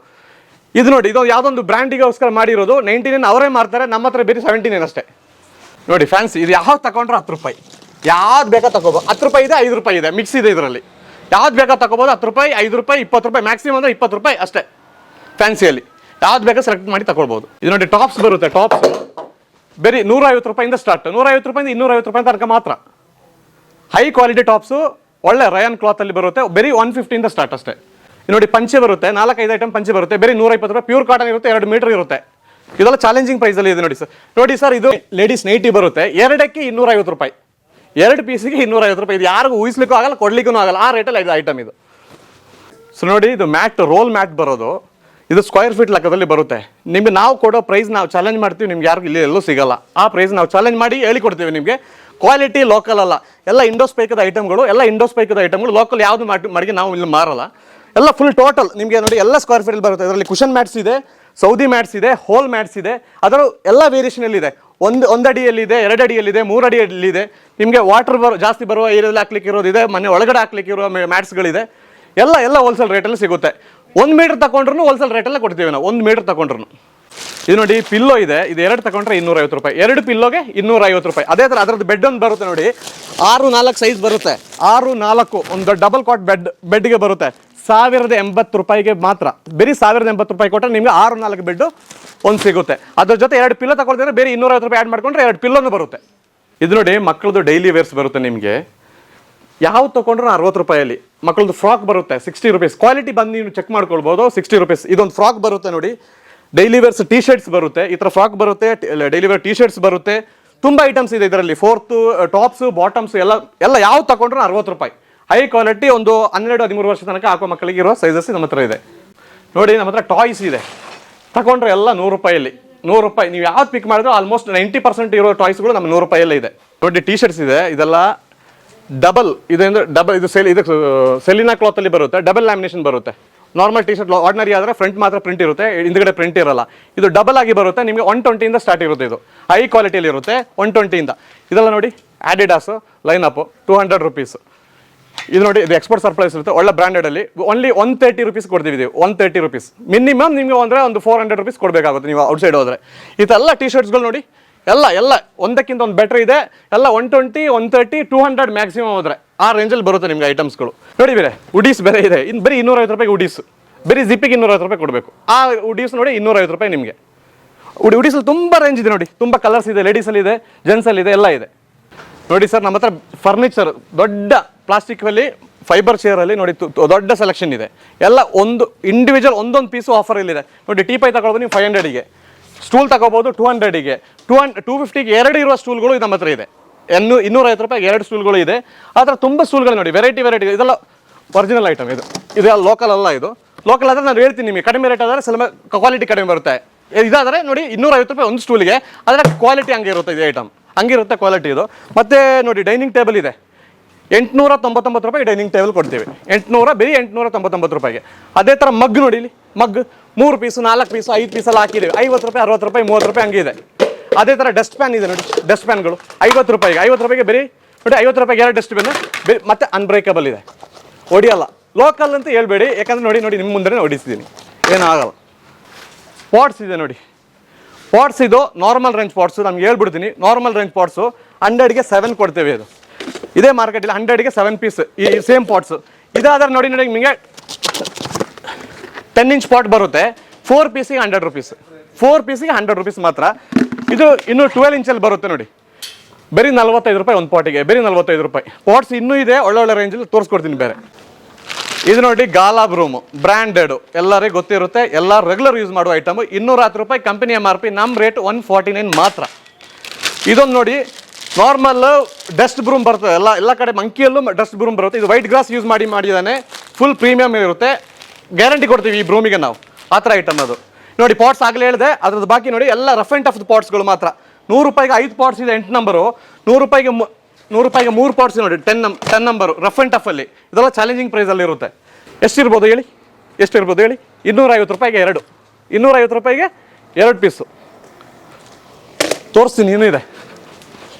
ಇದು ನೋಡಿ, ಇದು ಯಾವುದೊಂದು ಬ್ರ್ಯಾಂಡಿಗೋಸ್ಕರ ಮಾಡಿರೋದು. 99 ಅವರೇ ಮಾರ್ತಾರೆ, ನಮ್ಮ ಹತ್ರ ಬೇರೆ 79 ಅಷ್ಟೇ. ನೋಡಿ ಫ್ಯಾನ್ಸಿ, ಇದು ಯಾವ್ದು ತಗೊಂಡ್ರೆ 10 ರೂಪಾಯಿ, ಯಾವ್ದು ಬೇಕಾ ತಗೋಬೋದು. 10 ರೂಪಾಯಿ ಇದೆ, 5 ರೂಪಾಯಿ ಇದೆ, ಮಿಕ್ಸ್ ಇದೆ ಇದರಲ್ಲಿ. ಯಾವ್ದು ಬೇಕಾ ತಗೋಬೋದು. 10 ರೂಪಾಯಿ, 5 ರೂಪಾಯಿ, 20 ರೂಪಾಯಿ, ಮ್ಯಾಕ್ಸಿಮಮ್ ಅಂದರೆ 20 ರೂಪಾಯಿ ಅಷ್ಟೇ ಫ್ಯಾನ್ಸಿಯಲ್ಲಿ. ಯಾವ್ದು ಬೇಕಾ ಸೆಲೆಕ್ಟ್ ಮಾಡಿ ತಗೊಳ್ಬೋದು. ಇದು ನೋಡಿ ಟಾಪ್ಸ್ ಬರುತ್ತೆ. ಟಾಪ್ಸ್ ಬೇರೆ 150 ರೂಪಾಯಿಂದ ಸ್ಟಾರ್ಟ್, 150 ರೂಪಾಯಿಂದ 250 ರೂಪಾಯಿ ತನಕ ಮಾತ್ರ. ಹೈ ಕ್ವಾಲಿಟಿ ಟಾಪ್ಸು ಒಳ್ಳೆ ರಯಾನ್ ಕ್ಲಾತಲ್ಲಿ ಬರುತ್ತೆ, ಬರೀ 150ಇಂದ ಸ್ಟಾರ್ಟ್ ಅಷ್ಟೇ. ನೋಡಿ ಪಂಚೆ ಬರುತ್ತೆ, 4-5 ಐಟಮ್ ಪಂಚೆ ಬರುತ್ತೆ, ಬರೀ 120 ರೂಪಾಯಿ. ಪ್ಯೂರ್ ಕಾಟನ್ ಇರುತ್ತೆ, 2 ಮೀಟರ್ ಇರುತ್ತೆ. ಇದೆಲ್ಲ ಚಾಲೆಂಜಿಂಗ್ ಪ್ರೈಸಲ್ಲಿ ಇದೆ ನೋಡಿ ಸರ್. ನೋಡಿ ಸರ್, ಇದು ಲೇಡೀಸ್ ನೈಟಿ ಬರುತ್ತೆ, 2ಕ್ಕೆ 250 ರೂಪಾಯಿ, 2 ಪೀಸಿಗೆ 250 ರೂಪಾಯಿ. ಇದು ಯಾರಿಗೂ ಊಹಿಸ್ಲಿಕ್ಕೂ ಆಗಲ್ಲ, ಕೊಡ್ಲಿಕ್ಕೂ ಆಗಲ್ಲ, ಆ ರೇಟಲ್ಲಿ ಇದು ಐಟಮ್ ಇದು. ಸೊ ನೋಡಿ, ಇದು ಮ್ಯಾಟ್, ರೋಲ್ ಮ್ಯಾಟ್ ಬರೋದು, ಇದು ಸ್ಕ್ವೇರ್ ಫೀಟ್ ಲೆಕ್ಕದಲ್ಲಿ ಬರುತ್ತೆ. ನಿಮಗೆ ನಾವು ಕೊಡೋ ಪ್ರೈಸ್ ನಾವು ಚಾಲೆಂಜ್ ಮಾಡ್ತೀವಿ, ನಿಮ್ಗೆ ಯಾರಿಗೂ ಇಲ್ಲಿ ಎಲ್ಲೂ ಸಿಗಲ್ಲ. ಆ ಪ್ರೈಸ್ ನಾವು ಚಾಲೆಂಜ್ ಮಾಡಿ ಹೇಳಿಕೊಡ್ತೀವಿ ನಿಮಗೆ. ಕ್ವಾಲಿಟಿ ಲೋಕಲ್ ಅಲ್ಲ, ಎಲ್ಲ ಇಂಡೋಸ್ಪೈಕದ ಐಟಮ್ಗಳು, ಎಲ್ಲ ಇಂಡೋಸ್ಪೈಕದ ಐಟಮ್ಗಳು ಲೋಕಲ್ ಯಾವುದು ಮಾಡಿಗೆ ನಾವು ಇಲ್ಲಿ ಮಾರಲ್ಲ. ಎಲ್ಲ ಫುಲ್ ಟೋಟಲ್ ನಿಮಗೆ ನೋಡಿ ಎಲ್ಲ ಸ್ಕ್ವೇರ್ ಫೀಟಲ್ಲಿ ಬರುತ್ತೆ. ಇದರಲ್ಲಿ ಕುಷನ್ ಮ್ಯಾಟ್ಸ್ ಇದೆ, ಸೌದಿ ಮ್ಯಾಟ್ಸ್ ಇದೆ, ಹೋಲ್ ಮ್ಯಾಟ್ಸ್ ಇದೆ. ಅದರ ಎಲ್ಲ ವೇರಿಯೇಷನಲ್ಲಿದೆ. ಒಂದು ಅಡಿಯಲ್ಲಿದೆ, 2 ಅಡಿಯಲ್ಲಿದೆ, 3 ಅಡಿಯಲ್ಲಿದೆ. ನಿಮಗೆ ವಾಟರ್ ಜಾಸ್ತಿ ಬರುವ ಏರಿಯಾದಲ್ಲಿ ಹಾಕ್ಲಿಕ್ಕೆ ಇರೋದಿದೆ, ಮನೆ ಒಳಗಡೆ ಹಾಕ್ಲಿಕ್ಕೆ ಇರೋ ಮ್ಯಾಟ್ಸ್ಗಳಿದೆ. ಎಲ್ಲ ಹೋಲ್ಸೇಲ್ ರೇಟಲ್ಲಿ ಸಿಗುತ್ತೆ. 1 ಮೀಟರ್ ತಗೊಂಡ್ರು ಹೋಲ್ಸೇಲ್ ರೇಟಲ್ಲೇ ಕೊಡ್ತೀವಿ ನಾವು, 1 ಮೀಟರ್ ತಗೊಂಡ್ರು. ಇದು ನೋಡಿ ಪಿಲ್ಲೋ ಇದೆ, ಇದು 2 ತಗೊಂಡ್ರೆ 250 ರೂಪಾಯಿ, 2 ಪಿಲ್ಲೋಗೆ 250 ರೂಪಾಯಿ. ಅದೇ ಥರ ಅದರದ್ದು ಬೆಡ್ ಒಂದು ಬರುತ್ತೆ ನೋಡಿ, 6-4 ಸೈಜ್ ಬರುತ್ತೆ, 6-4 ಒಂದು ಡಬಲ್ ಕಾಟ್ ಬೆಡ್ಗೆ ಬರುತ್ತೆ 1080 ರೂಪಾಯಿಗೆ ಮಾತ್ರ. ಬರೀ 1080 ರೂಪಾಯಿ ಕೊಟ್ಟರೆ ನಿಮಗೆ 6-4 ಬೆಡ್ ಒಂದು ಸಿಗುತ್ತೆ. ಅದ್ರ ಜೊತೆ 2 ಪಿಲ್ಲೋ ತಗೊಳ್ತಿದ್ರೆ ಬೇರೆ 250 ರೂಪಾಯಿ ಆ್ಯಡ್ ಮಾಡ್ಕೊಂಡ್ರೆ 2 ಪಿಲ್ಲೋನು ಬರುತ್ತೆ. ಇದು ನೋಡಿ ಮಕ್ಕಳದು ಡೈಲಿ ವೇರ್ಸ್ ಬರುತ್ತೆ ನಿಮಗೆ, ಯಾವ ತೊಗೊಂಡ್ರು 60 ರೂಪಾಯಲ್ಲಿ. ಮಕ್ಕಳದು ಫ್ರಾಕ್ ಬರುತ್ತೆ 60 ರೂಪೀಸ್. ಕ್ವಾಲಿಟಿ ಬಂದು ನೀವು ಚೆಕ್ ಮಾಡ್ಕೊಳ್ಬೋದು, 60 ರೂಪೀಸ್. ಇದೊಂದು ಫ್ರಾಕ್ ಬರುತ್ತೆ ನೋಡಿ, ಡೈಲಿ ವೇರ್ಸ್ ಟಿ ಶರ್ಟ್ಸ್ ಬರುತ್ತೆ, ಈ ಥರ ಫ್ರಾಕ್ ಬರುತ್ತೆ, ಡೈಲಿ ವೇರ್ ಟಿ ಶರ್ಟ್ಸ್ ಬರುತ್ತೆ. ತುಂಬ ಐಟಮ್ಸ್ ಇದೆ ಇದರಲ್ಲಿ. ಫೋರ್ತು ಟಾಪ್ಸು ಬಾಟಮ್ಸು ಎಲ್ಲ ಯಾವ ತಗೊಂಡ್ರು 60 ರೂಪಾಯಿ. ಹೈ ಕ್ವಾಲಿಟಿ, ಒಂದು 12-13 ವರ್ಷ ತನಕ ಹಾಕೋ ಮಕ್ಕಳಿಗೆ ಇರೋ ಸೈಜಸ್ ನಮ್ಮ ಹತ್ರ ಇದೆ. ನೋಡಿ ನಮ್ಮ ಹತ್ರ ಟಾಯ್ಸ್ ಇದೆ, ತಗೊಂಡ್ರೆ ಎಲ್ಲ 100 ರೂಪಾಯಲ್ಲಿ. 100 ರೂಪಾಯಿ ನೀವು ಯಾವ್ದು ಪಿಕ್ ಮಾಡಿದ್ರು ಆಲ್ಮೋಸ್ಟ್ 90% ಇರೋ ಟಾಯ್ಸ್ಗಳು ನಮ್ಮ 100 ರೂಪಾಯಲ್ಲೇ ಇದೆ. ನೋಡಿ ಟಿ ಶರ್ಟ್ಸ್ ಇದೆ, ಇದೆಲ್ಲ ಡಬಲ್ ಇದೆ ಅಂದರೆ ಡಬಲ್, ಇದು ಸೆಲಿನಾ ಕ್ಲಾತಲ್ಲಿ ಬರುತ್ತೆ, ಡಬಲ್ ಲ್ಯಾಮಿನೇಷನ್ ಬರುತ್ತೆ. ನಾರ್ಮಲ್ ಟಿ ಶರ್ಟ್ ಆರ್ಡಿನರಿ ಆದರೆ ಫ್ರಂಟ್ ಮಾತ್ರ ಪ್ರಿಂಟ್ ಇರುತ್ತೆ, ಹಿಂದ್ಗಡೆ ಪ್ರಿಂಟ್ ಇರಲ್ಲ. ಇದು ಡಬಲ್ ಆಗಿ ಬರುತ್ತೆ, ನಿಮಗೆ 120ಇಂದ ಸ್ಟಾರ್ಟ್ ಇರುತ್ತೆ. ಇದು ಹೈ ಕ್ವಾಲಿಟಿಯಲ್ಲಿ ಇರುತ್ತೆ 120ಇಂದ. ಇದೆಲ್ಲ ನೋಡಿ ಆಡಿಡಾಸು ಲೈನಪ್ಪು 200 ರೂಪೀಸ್. ಇದು ನೋಡಿ, ಇದು ಎಕ್ಸ್ಪೋರ್ಟ್ ಸರ್ಪ್ರೈಸ್ ಇರುತ್ತೆ, ಒಳ್ಳೆ ಬ್ರ್ಯಾಂಡೆಡಲ್ಲಿ. ಓನ್ಲಿ 130 ರೂಪೀಸ್ ಕೊಡ್ತೀವಿ. 130 ರೂಪೀಸ್ ಮಿನಿಮಮ್ ನಿಮಗೆ ಅಂದರೆ ಒಂದು 400 ರೂಪೀಸ್ ಕೊಡಬೇಕಾಗುತ್ತೆ ನೀವು ಔಟ್ಸೈಡ್ ಹೋದರೆ. ಇದೆಲ್ಲ ಟಿ ಶರ್ಟ್ಸ್ಗಳು ನೋಡಿ, ಎಲ್ಲ ಒಂದಕ್ಕಿಂತ ಒಂದು ಬೆಟ್ರ್ ಇದೆ. ಎಲ್ಲ 120, 130, 200 ಮ್ಯಾಕ್ಸಿಮಮ್ ಹೋದರೆ ಆ ರೇಂಜಲ್ಲಿ ಬರುತ್ತೆ ನಿಮಗೆ ಐಟಮ್ಸ್ಗಳು. ನೋಡಿ ಬೇರೆ ಉಡೀಸ್ ಬೇರೆ ಇದೆ, ಇನ್ನು ಬರೀ 250 ರೂಪಾಯಿಗೆ ಉಡೀಸ್, ಬರೀ ಜಿಪ್ಪಿಗೆ 250 ರೂಪಾಯಿ ಕೊಡಬೇಕು. ಆ ಉಡೀಸ್ ನೋಡಿ 250 ರೂಪಾಯಿ ನಿಮಗೆ. ಉಡೀಸಲ್ಲಿ ತುಂಬ ರೇಂಜ್ ಇದೆ ನೋಡಿ, ತುಂಬ ಕಲರ್ಸ್ ಇದೆ, ಲೇಡೀಸಲ್ಲಿ ಇದೆ, ಜೆಂಟ್ಸಲ್ಲಿ ಇದೆ, ಎಲ್ಲ ಇದೆ. ನೋಡಿ ಸರ್, ನಮ್ಮ ಹತ್ರ ಫರ್ನಿಚರ್ ದೊಡ್ಡ ಪ್ಲಾಸ್ಟಿಕ್ಕಲ್ಲಿ ಫೈಬರ್ ಚೇರಲ್ಲಿ ನೋಡಿ ದೊಡ್ಡ ಸೆಲೆಕ್ಷನ್ ಇದೆ. ಎಲ್ಲ ಒಂದು ಇಂಡಿವಿಜುವಲ್ ಒಂದೊಂದು ಪೀಸು ಆಫರಲ್ಲಿದೆ ನೋಡಿ. ಟೀಪೈ ತಗೊಳ್ಬೋದು ನೀವು 500ಗೆ, ಸ್ಟೂಲ್ ತಗೋಬೋದು 200ಗೆ, 250ಗೆ 2 ಇರುವ ಸ್ಟೂಲ್ಗಳು ನಮ್ಮ ಹತ್ರ ಇದೆ. 250 ರೂಪಾಯಿಗೆ 2 ಸ್ಟೂಲ್ಗಳು ಇದೆ. ಆ ಥರ ತುಂಬ ಸ್ಟೂಲ್ಗಳು ನೋಡಿ, ವೆರೈಟಿ ಇದೆಲ್ಲ ಒರಿಜಿನಲ್ ಐಟಮ್. ಇದು ಲೋಕಲ್ ಅಲ್ಲ, ಇದು ಲೋಕಲ್ ಆದರೆ ನಾನು ಹೇಳ್ತೀನಿ ನಿಮಗೆ, ಕಡಿಮೆ ರೇಟ್ ಆದರೆ ಸ್ವಲ್ಪ ಕ್ವಾಲಿಟಿ ಕಡಿಮೆ ಬರುತ್ತೆ. ಇದಾದರೆ ನೋಡಿ 250 ರೂಪಾಯಿ ಒಂದು ಸ್ಟೂಲಿಗೆ, ಆದರೆ ಕ್ವಾಲಿಟಿ ಹಂಗೆ ಇರುತ್ತೆ. ಇದು ಐಟಮ್ ಹಂಗಿರುತ್ತೆ ಕ್ವಾಲಿಟಿ ಇದು. ಮತ್ತು ನೋಡಿ ಡೈನಿಂಗ್ ಟೇಬಲ್ ಇದೆ, 899 ರೂಪಾಯಿ ಡೈನಿಂಗ್ ಟೇಬಲ್ ಕೊಡ್ತೀವಿ. ಬರೀ 899 ರೂಪಾಯಿಗೆ. ಅದೇ ಥರ ಮಗ್ ನೋಡಿ, ಇಲ್ಲಿ ಮಗ್ 3 ಪೀಸು 4 ಪೀಸು 5 ಪೀಸಲ್ಲಿ ಹಾಕಿದ್ದೀವಿ, 50 ರೂಪಾಯಿ 60 ರೂಪಾಯಿ 30 ರೂಪಾಯಿ ಹಂಗೆ ಇದೆ. ಅದೇ ಥರ ಡಸ್ಟ್ ಪ್ಯಾನ್ ಇದೆ ನೋಡಿ, ಡಸ್ಟ್ ಪ್ಯಾನ್ಗಳು 50 ರೂಪಾಯಿಗೆ. 50 ರೂಪಾಯಿಗೆ ಬರೀ ನೋಡಿ, 50 ರೂಪಾಯಿಗೆ 2 ಡಸ್ಟ್ ಪ್ಯಾನ್ ಬೇರೆ. ಮತ್ತು ಅನ್ಬ್ರೇಕಬಲ್ ಇದೆ, ಹೊಡಿಯಲ್ಲ. ಲೋಕಲ್ ಅಂತ ಹೇಳ್ಬೇಡಿ, ಯಾಕಂದರೆ ನೋಡಿ ನಿಮ್ಮ ಮುಂದೆ ಹೊಡಿಸಿದ್ದೀನಿ, ಏನಾಗಲ್ಲ. ಪಾಟ್ಸ್ ಇದೆ ನೋಡಿ, ಪಾಟ್ಸ್ ಇದು ನಾರ್ಮಲ್ ರೇಂಜ್ ಪಾಟ್ಸು. ನಮ್ಗೆ ಹೇಳ್ಬಿಡ್ತೀನಿ, ನಾರ್ಮಲ್ ರೇಂಜ್ ಪಾಟ್ಸು 100ಗೆ 7 ಕೊಡ್ತೇವೆ. ಇದು ಇದೇ ಮಾರ್ಕೆಟಲ್ಲಿ 100ಗೆ 7 ಪೀಸ್ ಈ ಸೇಮ್ ಪಾಟ್ಸು. ಇದಾದ್ರೆ ನೋಡಿ ನಿಮಗೆ 10 ಇಂಚ್ ಪಾಟ್ ಬರುತ್ತೆ, 4 ಪೀಸಿಗೆ 100 ರೂಪೀಸ್. 4 ಪೀಸಿಗೆ 100 ರೂಪೀಸ್ ಮಾತ್ರ. ಇದು ಇನ್ನು 12 ಇಂಚಲ್ಲಿ ಬರುತ್ತೆ ನೋಡಿ, ಬರೀ 45 ರೂಪಾಯಿ ಒಂದು ಪಾಟಿಗೆ, ಬರೀ 45 ರೂಪಾಯಿ. ಪಾಟ್ಸ್ ಇನ್ನೂ ಇದೆ, ಒಳ್ಳೊಳ್ಳೆ ರೇಂಜಲ್ಲಿ ತೋರಿಸ್ಕೊಡ್ತೀನಿ ಬೇರೆ. ಇದು ನೋಡಿ ಗಾಲಾಬ್ ರೂಮು, ಬ್ರ್ಯಾಂಡೆಡು, ಎಲ್ಲರಿಗೂ ಗೊತ್ತಿರುತ್ತೆ, ಎಲ್ಲ ರೆಗ್ಯುಲರ್ ಯೂಸ್ ಮಾಡುವ ಐಟಮು. 210 ರೂಪಾಯಿ ಕಂಪನಿ MRP, ನಮ್ಮ ರೇಟ್ 149 ಮಾತ್ರ. ಇದೊಂದು ನೋಡಿ ನಾರ್ಮಲ್ ಡಸ್ಟ್ ಬ್ರೂಮ್ ಬರ್ತದೆ, ಎಲ್ಲ ಕಡೆ ಮಂಕಿಯಲ್ಲೂ ಡಸ್ಟ್ ಬ್ರೂಮ್ ಬರುತ್ತೆ. ಇದು ವೈಟ್ ಗ್ರಾಸ್ ಯೂಸ್ ಮಾಡಿದ್ದಾನೆ, ಫುಲ್ ಪ್ರೀಮಿಯಮ್ ಇರುತ್ತೆ, ಗ್ಯಾರಂಟಿ ಕೊಡ್ತೀವಿ ಈ ಬ್ರೂಮಿಗೆ ನಾವು. ಆ ಥರ ಐಟಮ್ ಅದು ನೋಡಿ. ಪಾಟ್ಸ್ ಆಗಲೇ ಹೇಳಿದೆ, ಅದ್ರದ್ದು ಬಾಕಿ ನೋಡಿ ಎಲ್ಲ ರಫ್ ಆ್ಯಂಡ್ ಟಫ್ ಪಾಟ್ಸ್ಗಳು ಮಾತ್ರ. 100 ರೂಪಾಯಿಗೆ 5 ಪಾಟ್ಸ್ ಇದೆ, 8 ನಂಬರು. 100 ರೂಪಾಯಿಗೆ 3 ಪಾಟ್ಸ್ ನೋಡಿ, 10 ನಂಬರು ರಫ್ ಆ್ಯಂಡ್ ಟಫಲ್ಲಿ. ಇದೆಲ್ಲ ಚಾಲೆಂಜಿಂಗ್ ಪ್ರೈಸಲ್ಲಿ ಇರುತ್ತೆ. ಎಷ್ಟಿರ್ಬೋದು ಹೇಳಿ, 250 ರೂಪಾಯಿಗೆ 2, 250 ರೂಪಾಯಿಗೆ 2 ಪೀಸು ತೋರಿಸ್ತೀನಿ. ಇನ್ನೂ ಇದೆ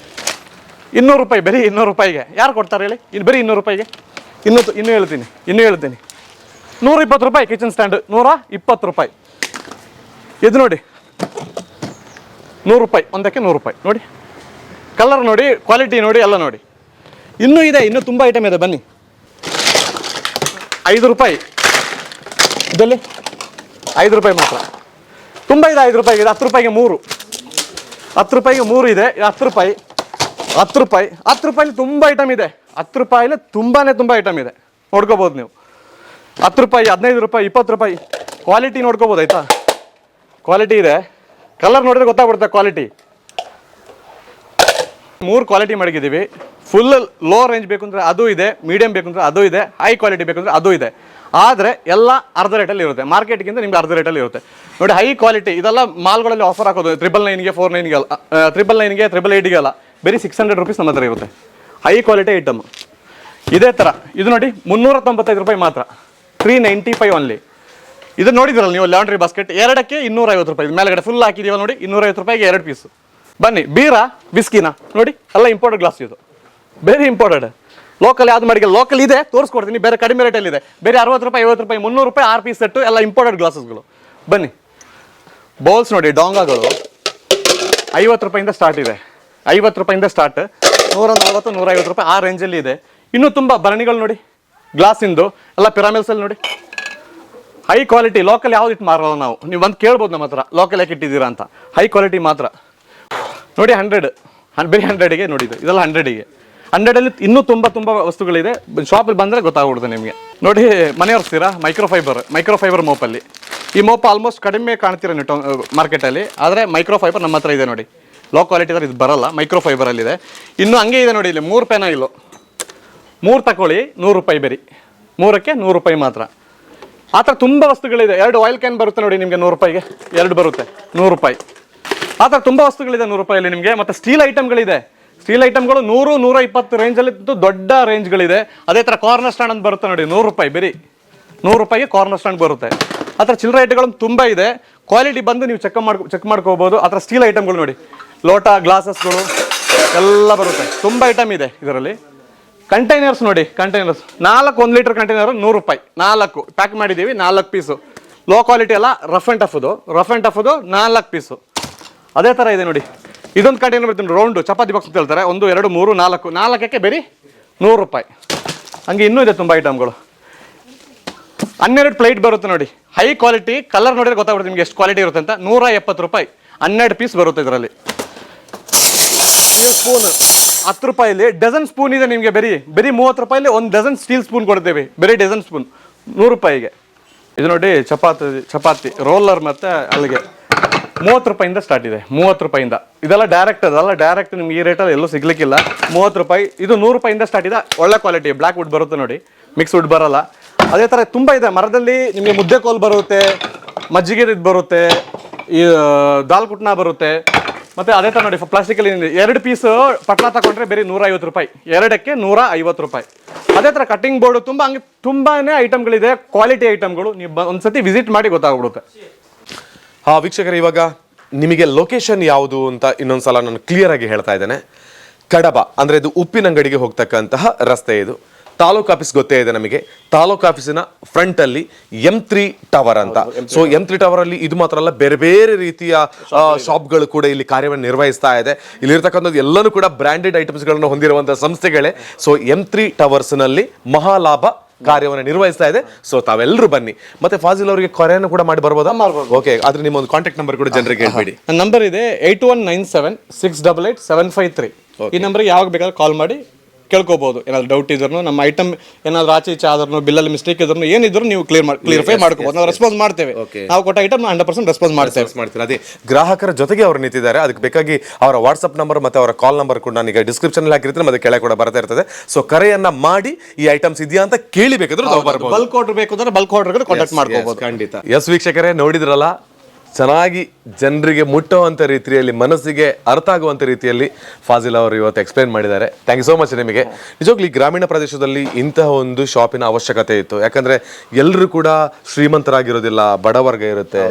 200 ರೂಪಾಯಿ, ಬರೀ 200 ರೂಪಾಯಿಗೆ ಯಾರು ಕೊಡ್ತಾರೆ ಹೇಳಿ? ಬರೀ 200 ರೂಪಾಯಿಗೆ ಇನ್ನೂ ಹೇಳ್ತೀನಿ. 120 ರೂಪಾಯಿ ಕಿಚನ್ ಸ್ಟ್ಯಾಂಡ್, 120 ರೂಪಾಯಿ. ಇದು ನೋಡಿ 100 ರೂಪಾಯಿ, ಒಂದಕ್ಕೆ 100 ರೂಪಾಯಿ. ನೋಡಿ ಕಲರ್ ನೋಡಿ, ಕ್ವಾಲಿಟಿ ನೋಡಿ, ಎಲ್ಲ ನೋಡಿ. ಇನ್ನೂ ಇದೆ, ಇನ್ನೂ ತುಂಬ ಐಟಮ್ ಇದೆ, ಬನ್ನಿ. 5 ರೂಪಾಯಿ ಇದರಲ್ಲಿ 5 ರೂಪಾಯಿ ಮಾತ್ರ. ತುಂಬ ಇದೆ 5 ರೂಪಾಯಿಗೆ. 10 ರೂಪಾಯಿಗೆ 3, 10 ರೂಪಾಯಿಗೆ 3 ಇದೆ. 10 ರೂಪಾಯಿ, 10 ರೂಪಾಯಿ, 10 ರೂಪಾಯಲ್ಲಿ ತುಂಬ ಐಟಮ್ ಇದೆ. 10 ರೂಪಾಯಲ್ಲಿ ತುಂಬ ಐಟಮ್ ಇದೆ, ನೋಡ್ಕೋಬೋದು ನೀವು. 10 ರೂಪಾಯಿ, 15 ರೂಪಾಯಿ, 20 ರೂಪಾಯಿ. ಕ್ವಾಲಿಟಿ ನೋಡ್ಕೋಬೋದು ಆಯ್ತಾ. ಕ್ವಾಲಿಟಿ ಇದೆ, ಕಲರ್ ನೋಡಿದ್ರೆ ಗೊತ್ತಾಗ್ಬಿಡುತ್ತೆ ಕ್ವಾಲಿಟಿ. 3 ಕ್ವಾಲಿಟಿ ಮಡಗಿದ್ದೀವಿ. ಫುಲ್ ಲೋ ರೇಂಜ್ ಬೇಕು ಅಂದರೆ ಅದು ಇದೆ, ಮೀಡಿಯಂ ಬೇಕು ಅಂದರೆ ಅದು ಇದೆ, ಹೈ ಕ್ವಾಲಿಟಿ ಬೇಕು ಅಂದರೆ ಅದು ಇದೆ. ಆದರೆ ಎಲ್ಲ ಅರ್ಧ ರೇಟಲ್ಲಿ ಇರುತ್ತೆ, ಮಾರ್ಕೆಟ್ಗಿಂತ ನಿಮ್ಗೆ ಅರ್ಧ ರೇಟಲ್ಲಿ ಇರುತ್ತೆ. ನೋಡಿ ಹೈ ಕ್ವಾಲಿಟಿ ಇದೆಲ್ಲ ಮಾಲ್ಗಳಲ್ಲಿ ಆಫರ್ ಹಾಕೋದು 999ಗೆ 499ಗೆ ಅಲ್ಲ, 999ಗೆ 888ಗೆ ಅಲ್ಲ, ಬರೀ 600 ರುಪೀಸ್ ನಮ್ಮ ಹತ್ರ ಇರುತ್ತೆ. ಹೈ ಕ್ವಾಲಿಟಿ ಐಟಮ್ ಇದೇ ಥರ. ಇದು ನೋಡಿ 395 ರೂಪಾಯಿ ಮಾತ್ರ, 395 ಓನ್ಲಿ. ಇದು ನೋಡಿದ್ರಲ್ಲ ನೀವು, ಲಾಂಡ್ರಿ ಬಾಸ್ಕೆಟ್ ಎರಡಕ್ಕೆ 250 ರೂಪಾಯಿ. ಮೇಲೆಗಡೆ ಫುಲ್ ಹಾಕಿದೀವ ನೋಡಿ, 250 ರೂಪಾಯಿಗೆ 2 ಪೀಸು. ಬನ್ನಿ, ಬೀರಾ ವಿಸ್ಕಿನ ನೋಡಿ, ಎಲ್ಲ ಇಂಪೋರ್ಟೆಡ್ ಗ್ಲಾಸ್. ಇದು ಬೇರೆ ಇಂಪೋರ್ಟೆಡ್. ಲೋಕಲ್ ಯಾವ್ದು ಮಾಡಿಗೆ ಲೋಕಲ್ ಇದೆ, ತೋರಿಸ್ಕೊಡ್ತೀನಿ. ಬೇರೆ ಕಡಿಮೆ ರೇಟಲ್ಲಿ ಇದೆ, ಬೇರೆ 60 ರೂಪಾಯಿ, 50 ರೂಪಾಯಿ, 300 ರೂಪಾಯಿ 6 ಪೀಸ್ ಸೆಟ್ಟು, ಎಲ್ಲ ಇಂಪೋರ್ಟೆಡ್ ಗ್ಲಾಸಸ್ಗಳು. ಬನ್ನಿ, ಬೌಲ್ಸ್ ನೋಡಿ, ಡಾಂಗಾಗಳು 50 ರೂಪಾಯಿಂದ ಸ್ಟಾರ್ಟ್ ಇದೆ. 50 ರೂಪಾಯಿಂದ ಸ್ಟಾರ್ಟ್, 140, 150 ರೂಪಾಯಿ ಆ ರೇಂಜಲ್ಲಿ ಇದೆ. ಇನ್ನೂ ತುಂಬ ಭರಣಿಗಳು ನೋಡಿ, ಗ್ಲಾಸಿಂದು ಎಲ್ಲ ಪಿರಾಮಿಡ್ಸಲ್ಲಿ ನೋಡಿ. ಹೈ ಕ್ವಾಲಿಟಿ, ಲೋಕಲ್ ಯಾವ್ದು ಇಟ್ಟು ಮಾರೋಲ್ಲ ನಾವು. ನೀವು ಬಂದು ಕೇಳ್ಬೋದು ನಮ್ಮ ಹತ್ರ, ಲೋಕಲ್ ಯಾಕೆ ಇಟ್ಟಿದ್ದೀರಾ ಅಂತ. ಹೈ ಕ್ವಾಲಿಟಿ ಮಾತ್ರ ನೋಡಿ. 100 ಬರೀ 100ಗೆ ನೋಡಿ, ಇದೆಲ್ಲ 100ಗೆ. 100ಅಲ್ಲಿ ಇನ್ನೂ ತುಂಬ ವಸ್ತುಗಳಿದೆ. ಶಾಪಲ್ಲಿ ಬಂದರೆ ಗೊತ್ತಾಗ್ಬಿಡುತ್ತೆ ನಿಮಗೆ. ನೋಡಿ, ಮನೆ ಒರೆಸ್ತೀರಾ, ಮೈಕ್ರೋಫೈಬರ್ ಮೋಪಲ್ಲಿ. ಈ ಮೋಪ ಆಲ್ಮೋಸ್ಟ್ ಕಡಿಮೆ ಕಾಣ್ತೀರ ನೀವು ಮಾರ್ಕೆಟಲ್ಲಿ, ಆದರೆ ಮೈಕ್ರೋಫೈಬರ್ ನಮ್ಮ ಹತ್ರ ಇದೆ ನೋಡಿ. ಲೋ ಕ್ವಾಲಿಟಿ ಇದು ಬರಲ್ಲ, ಮೈಕ್ರೋಫೈಬರಲ್ಲಿದೆ. ಇನ್ನೂ ಹಂಗೆ ಇದೆ ನೋಡಿ, ಇಲ್ಲಿ 3 ಪೆನಾಯಿಲು, 3 ತಗೊಳ್ಳಿ 100 ರೂಪಾಯಿ ಬರೀ. 3ಕ್ಕೆ 100 ರೂಪಾಯಿ ಮಾತ್ರ. ಆ ಥರ ತುಂಬ ವಸ್ತುಗಳಿದೆ. 2 ಆಯಿಲ್ ಕ್ಯಾನ್ ಬರುತ್ತೆ ನೋಡಿ ನಿಮಗೆ 100 ರೂಪಾಯಿಗೆ, 2 ಬರುತ್ತೆ 100 ರೂಪಾಯಿ. ಆ ಥರ ತುಂಬ ವಸ್ತುಗಳಿದೆ 100 ರೂಪಾಯಲ್ಲಿ ನಿಮಗೆ. ಮತ್ತು ಸ್ಟೀಲ್ ಐಟಮ್ಗಳಿದೆ. ಸ್ಟೀಲ್ ಐಟಮ್ಗಳು 100, 120 ರೇಂಜಲ್ಲಿ ದೊಡ್ಡ ರೇಂಜ್ಗಳಿದೆ. ಅದೇ ಥರ ಕಾರ್ನರ್ ಸ್ಟ್ಯಾಂಡ್ ಅಂತ ಬರುತ್ತೆ ನೋಡಿ, 100 ರೂಪಾಯಿ ಬರೀ. 100 ರೂಪಾಯಿಗೆ ಕಾರ್ನರ್ ಸ್ಟ್ಯಾಂಡ್ ಬರುತ್ತೆ. ಆ ಥರ ಚಿಲ್ಲರೆ ಐಟಮ್ಗಳು ತುಂಬ ಇದೆ. ಕ್ವಾಲಿಟಿ ಬಂದು ನೀವು ಚೆಕ್ ಮಾಡ್ಕೋಬೋದು. ಆ ಥರ ಸ್ಟೀಲ್ ಐಟಮ್ಗಳು ನೋಡಿ, ಲೋಟ, ಗ್ಲಾಸಸ್ಗಳು ಎಲ್ಲ ಬರುತ್ತೆ. ತುಂಬ ಐಟಮ್ ಇದೆ ಇದರಲ್ಲಿ. ಕಂಟೈನರ್ಸ್ ನೋಡಿ, ಕಂಟೈನರ್ಸ್ 4 1 ಲೀಟರ್ ಕಂಟೈನರ್ 100 ರೂಪಾಯಿ. 4 ಪ್ಯಾಕ್ ಮಾಡಿದ್ದೀವಿ, 4 ಪೀಸು. ಲೋ ಕ್ವಾಲಿಟಿ ಅಲ್ಲ, ರಫ್ ಆ್ಯಂಡ್ ಟಫ್ದು 4 ಪೀಸು. ಅದೇ ಥರ ಇದೆ ನೋಡಿ. ಇದೊಂದು ಕಂಟೈನರ್ ಬರ್ತೀನಿ, ರೌಂಡು ಚಪಾತಿ ಬಾಕ್ಸ್ ಅಂತ ಹೇಳ್ತಾರೆ. 1 2 3 4, 4ಕ್ಕೆ ಬರೀ 100 ರೂಪಾಯಿ. ಹಂಗೆ ಇನ್ನೂ ಇದೆ ತುಂಬ ಐಟಮ್ಗಳು. 12 ಪ್ಲೇಟ್ ಬರುತ್ತೆ ನೋಡಿ, ಹೈ ಕ್ವಾಲಿಟಿ. ಕಲರ್ ನೋಡಿದ್ರೆ ಗೊತ್ತಾಗ್ಬಿಡುತ್ತೆ ನಿಮಗೆ ಎಷ್ಟು ಕ್ವಾಲಿಟಿ ಇರುತ್ತೆ ಅಂತ. 170 ರೂಪಾಯಿ 12 ಪೀಸ್ ಬರುತ್ತೆ ಇದರಲ್ಲಿ. ಸ್ಟೀಲ್ ಸ್ಪೂನ್ 10 ರೂಪಾಯಲ್ಲಿ ಡಜನ್ ಸ್ಪೂನ್ ಇದೆ ನಿಮಗೆ. ಬರೀ 30 ರೂಪಾಯಲ್ಲಿ 1 ಡಜನ್ ಸ್ಟೀಲ್ ಸ್ಪೂನ್ ಕೊಡ್ತೇವೆ, ಬರೀ ಡಜನ್ ಸ್ಪೂನ್ 100 ರೂಪಾಯಿಗೆ. ಇದು ನೋಡಿ, ಚಪಾತಿ ರೋಲರ್ ಮತ್ತು ಅಲ್ಲಿಗೆ 30 ರೂಪಾಯಿಂದ ಸ್ಟಾರ್ಟ್ ಇದೆ. 30 ರೂಪಾಯಿಂದ ಇದೆಲ್ಲ ಡೈರೆಕ್ಟ್, ಅದೆಲ್ಲ ಡೈರೆಕ್ಟ್ ನಿಮ್ಗೆ ಈ ರೇಟಲ್ಲಿ ಎಲ್ಲೂ ಸಿಗ್ಲಿಕ್ಕಿಲ್ಲ. 30 ರೂಪಾಯಿ. ಇದು 100 ರೂಪಾಯಿಂದ ಸ್ಟಾರ್ಟ್ ಇದೆ. ಒಳ್ಳೆ ಕ್ವಾಲಿಟಿ ಬ್ಲ್ಯಾಕ್ ವುಡ್ ಬರುತ್ತೆ ನೋಡಿ, ಮಿಕ್ಸ್ ವುಡ್ ಬರಲ್ಲ. ಅದೇ ಥರ ತುಂಬ ಇದೆ. ಮರದಲ್ಲಿ ನಿಮಗೆ ಮುದ್ದೆ ಕೋಲ್ ಬರುತ್ತೆ, ಮಜ್ಜಿಗೆ ಇದು ಬರುತ್ತೆ, ಈ ದಾಲ್ ಕುಟ್ನ ಬರುತ್ತೆ. ಮತ್ತು ಅದೇ ಥರ ನೋಡಿ, ಪ್ಲಾಸ್ಟಿಕಲ್ಲಿ 2 ಪೀಸು ಪಟ್ಲ ತಗೊಂಡ್ರೆ ಬೇರೆ 150 ರೂಪಾಯಿ, 2ಕ್ಕೆ 150 ರೂಪಾಯಿ. ಅದೇ ಥರ ಕಟ್ಟಿಂಗ್ ಬೋರ್ಡು ತುಂಬ ಹಂಗೆ ತುಂಬಾ ಐಟಮ್ಗಳಿದೆ, ಕ್ವಾಲಿಟಿ ಐಟಮ್ಗಳು. ನೀವು ಒಂದ್ಸತಿ ವಿಸಿಟ್ ಮಾಡಿ ಗೊತ್ತಾಗ್ಬಿಡುತ್ತೆ. ವೀಕ್ಷಕರು, ಇವಾಗ ನಿಮಗೆ ಲೊಕೇಶನ್ ಯಾವುದು ಅಂತ ಇನ್ನೊಂದ್ಸಲ ನಾನು ಕ್ಲಿಯರ್ ಆಗಿ ಹೇಳ್ತಾ ಇದ್ದೇನೆ. ಕಡಬ ಅಂದರೆ ಇದು ಉಪ್ಪಿನಂಗಡಿಗೆ ಹೋಗ್ತಕ್ಕಂತಹ ರಸ್ತೆ. ಇದು ತಾಲೂಕು ಆಫೀಸ್ ಗೊತ್ತೇ ಇದೆ ನಮಗೆ. ತಾಲೂಕು ಆಫೀಸಿನ ಫ್ರಂಟ್ ಅಲ್ಲಿ M3 ಟವರ್ ಅಂತ. ಸೊ M3 ಟವರ್ ಅಲ್ಲಿ ಇದು ಮಾತ್ರ ಅಲ್ಲ, ಬೇರೆ ಬೇರೆ ರೀತಿಯ ಶಾಪ್ಗಳು ಕೂಡ ಇಲ್ಲಿ ಕಾರ್ಯವನ್ನು ನಿರ್ವಹಿಸ್ತಾ ಇದೆ. ಇಲ್ಲಿರ್ತಕ್ಕಂಥದ್ದು ಎಲ್ಲನೂ ಕೂಡ ಬ್ರಾಂಡೆಡ್ ಐಟಮ್ಸ್ಗಳನ್ನು ಹೊಂದಿರುವಂತಹ ಸಂಸ್ಥೆಗಳೇ. ಸೊ M3 ಟವರ್ಸ್ ನಲ್ಲಿ ಮಹಾಲಾಭ ಕಾರ್ಯವನ್ನು ನಿರ್ವಹಿಸ್ತಾ ಇದೆ. ಸೊ ತಾವೆಲ್ಲರೂ ಬನ್ನಿ. ಮತ್ತೆ ಫಾಜಿಲ್ ಅವರಿಗೆ ಕರೆಯನ್ನು ಕೂಡ ಮಾಡಿ ಬರ್ಬೋದಾ? ಓಕೆ, ಆದ್ರೆ ನಿಮ್ಮ ಒಂದು ಕಾಂಟ್ಯಾಕ್ಟ್ ನಂಬರ್ ಕೂಡ ಜನರಿಗೆ ಹೇಳ್ಬಿಡಿ. ನಂಬರ್ ಇದೆ 8197 688 753. ಈ ನಂಬರ್ಗೆ ಯಾವಾಗ ಬೇಕಾದ್ರೂ ಕಾಲ್ ಮಾಡಿ ಕೇಳ್ಕೋಬಹುದು. ಏನಾದ್ರು ಡೌಟ್ ಇದ್ರು, ನಮ್ಮ ಐಟಮ್ ಏನಾದ್ರು ಆಚೆ ಈಚೆ ಆದ್ರೂ, ಬಿಲ್ಲಲ್ಲಿ ಮಿಸ್ಟೇಕ್ ಇದ್ರು, ಏನಿದ್ರು ನೀವು ಕ್ಲಿಯರ್ಫೈ ಮಾಡ್ಕೋಬಹುದು. ನಾವು ರೆಸ್ಪಾನ್ಸ್ ಮಾಡ್ತೇವೆ. ನಾವು ಕೊಟ್ಟ ಐಟಮ್ 100% ರೆಸ್ಪಾನ್ಸ್ ಮಾಡ್ತೇವೆ. ಅದೇ ಗ್ರಾಹಕರ ಜೊತೆಗೆ ಅವರು ನಿಂತಿದ್ದಾರೆ. ಅದಕ್ಕೆ ಬೇಕಾಗಿ ಅವರ ವಾಟ್ಸ್ಆಪ್ ನಂಬರ್ ಮತ್ತೆ ಅವರ ಕಾಲ್ ನಂಬರ್ ಕೂಡ ನಾನೀಗ ಡಿಸ್ಕ್ರಿಪ್ಷನ್ ಅಲ್ಲಿ ಹಾಕಿರ್ತೀನಿ, ಮತ್ತೆ ಕೆಳಗೆ ಕೂಡ ಬರ್ತಾ ಇರ್ತದೆ. ಸೊ ಕರೆಯನ್ನ ಮಾಡಿ ಈ ಐಟಮ್ಸ್ ಇದೆಯಾ ಅಂತ ಕೇಳಿಬೇಕಾದ್ರೂ ನಾವು ಬರ್ಬೋದು. ಬಲ್ಕ್ ಆರ್ಡರ್ ಬೇಕು ಅಂದ್ರೆ ಬಲ್ಕ್ ಆರ್ಡರ್ ಕಾಂಟ್ಯಾಕ್ಟ್ ಮಾಡ್ಕೋಬಹುದು. ಖಂಡಿತ. ಎಸ್ ವೀಕ್ಷಕರೇ, ನೋಡಿದ್ರಲ್ಲ, ಚೆನ್ನಾಗಿ ಜನರಿಗೆ ಮುಟ್ಟುವಂಥ ರೀತಿಯಲ್ಲಿ, ಮನಸ್ಸಿಗೆ ಅರ್ಥ ಆಗುವಂಥ ರೀತಿಯಲ್ಲಿ ಫಾಜಿಲ್ ಅವರು ಇವತ್ತು ಎಕ್ಸ್ಪ್ಲೈನ್ ಮಾಡಿದ್ದಾರೆ. ಥ್ಯಾಂಕ್ ಯು ಸೋ ಮಚ್ ನಿಮಗೆ. ನಿಜವಾಗ್ಲೂ ಗ್ರಾಮೀಣ ಪ್ರದೇಶದಲ್ಲಿ ಇಂತಹ ಒಂದು ಶಾಪಿನ ಅವಶ್ಯಕತೆ ಇತ್ತು. ಯಾಕಂದ್ರೆ ಎಲ್ಲರೂ ಕೂಡ ಶ್ರೀಮಂತರಾಗಿರೋದಿಲ್ಲ, ಬಡವರ್ಗ ಇರುತ್ತೆ,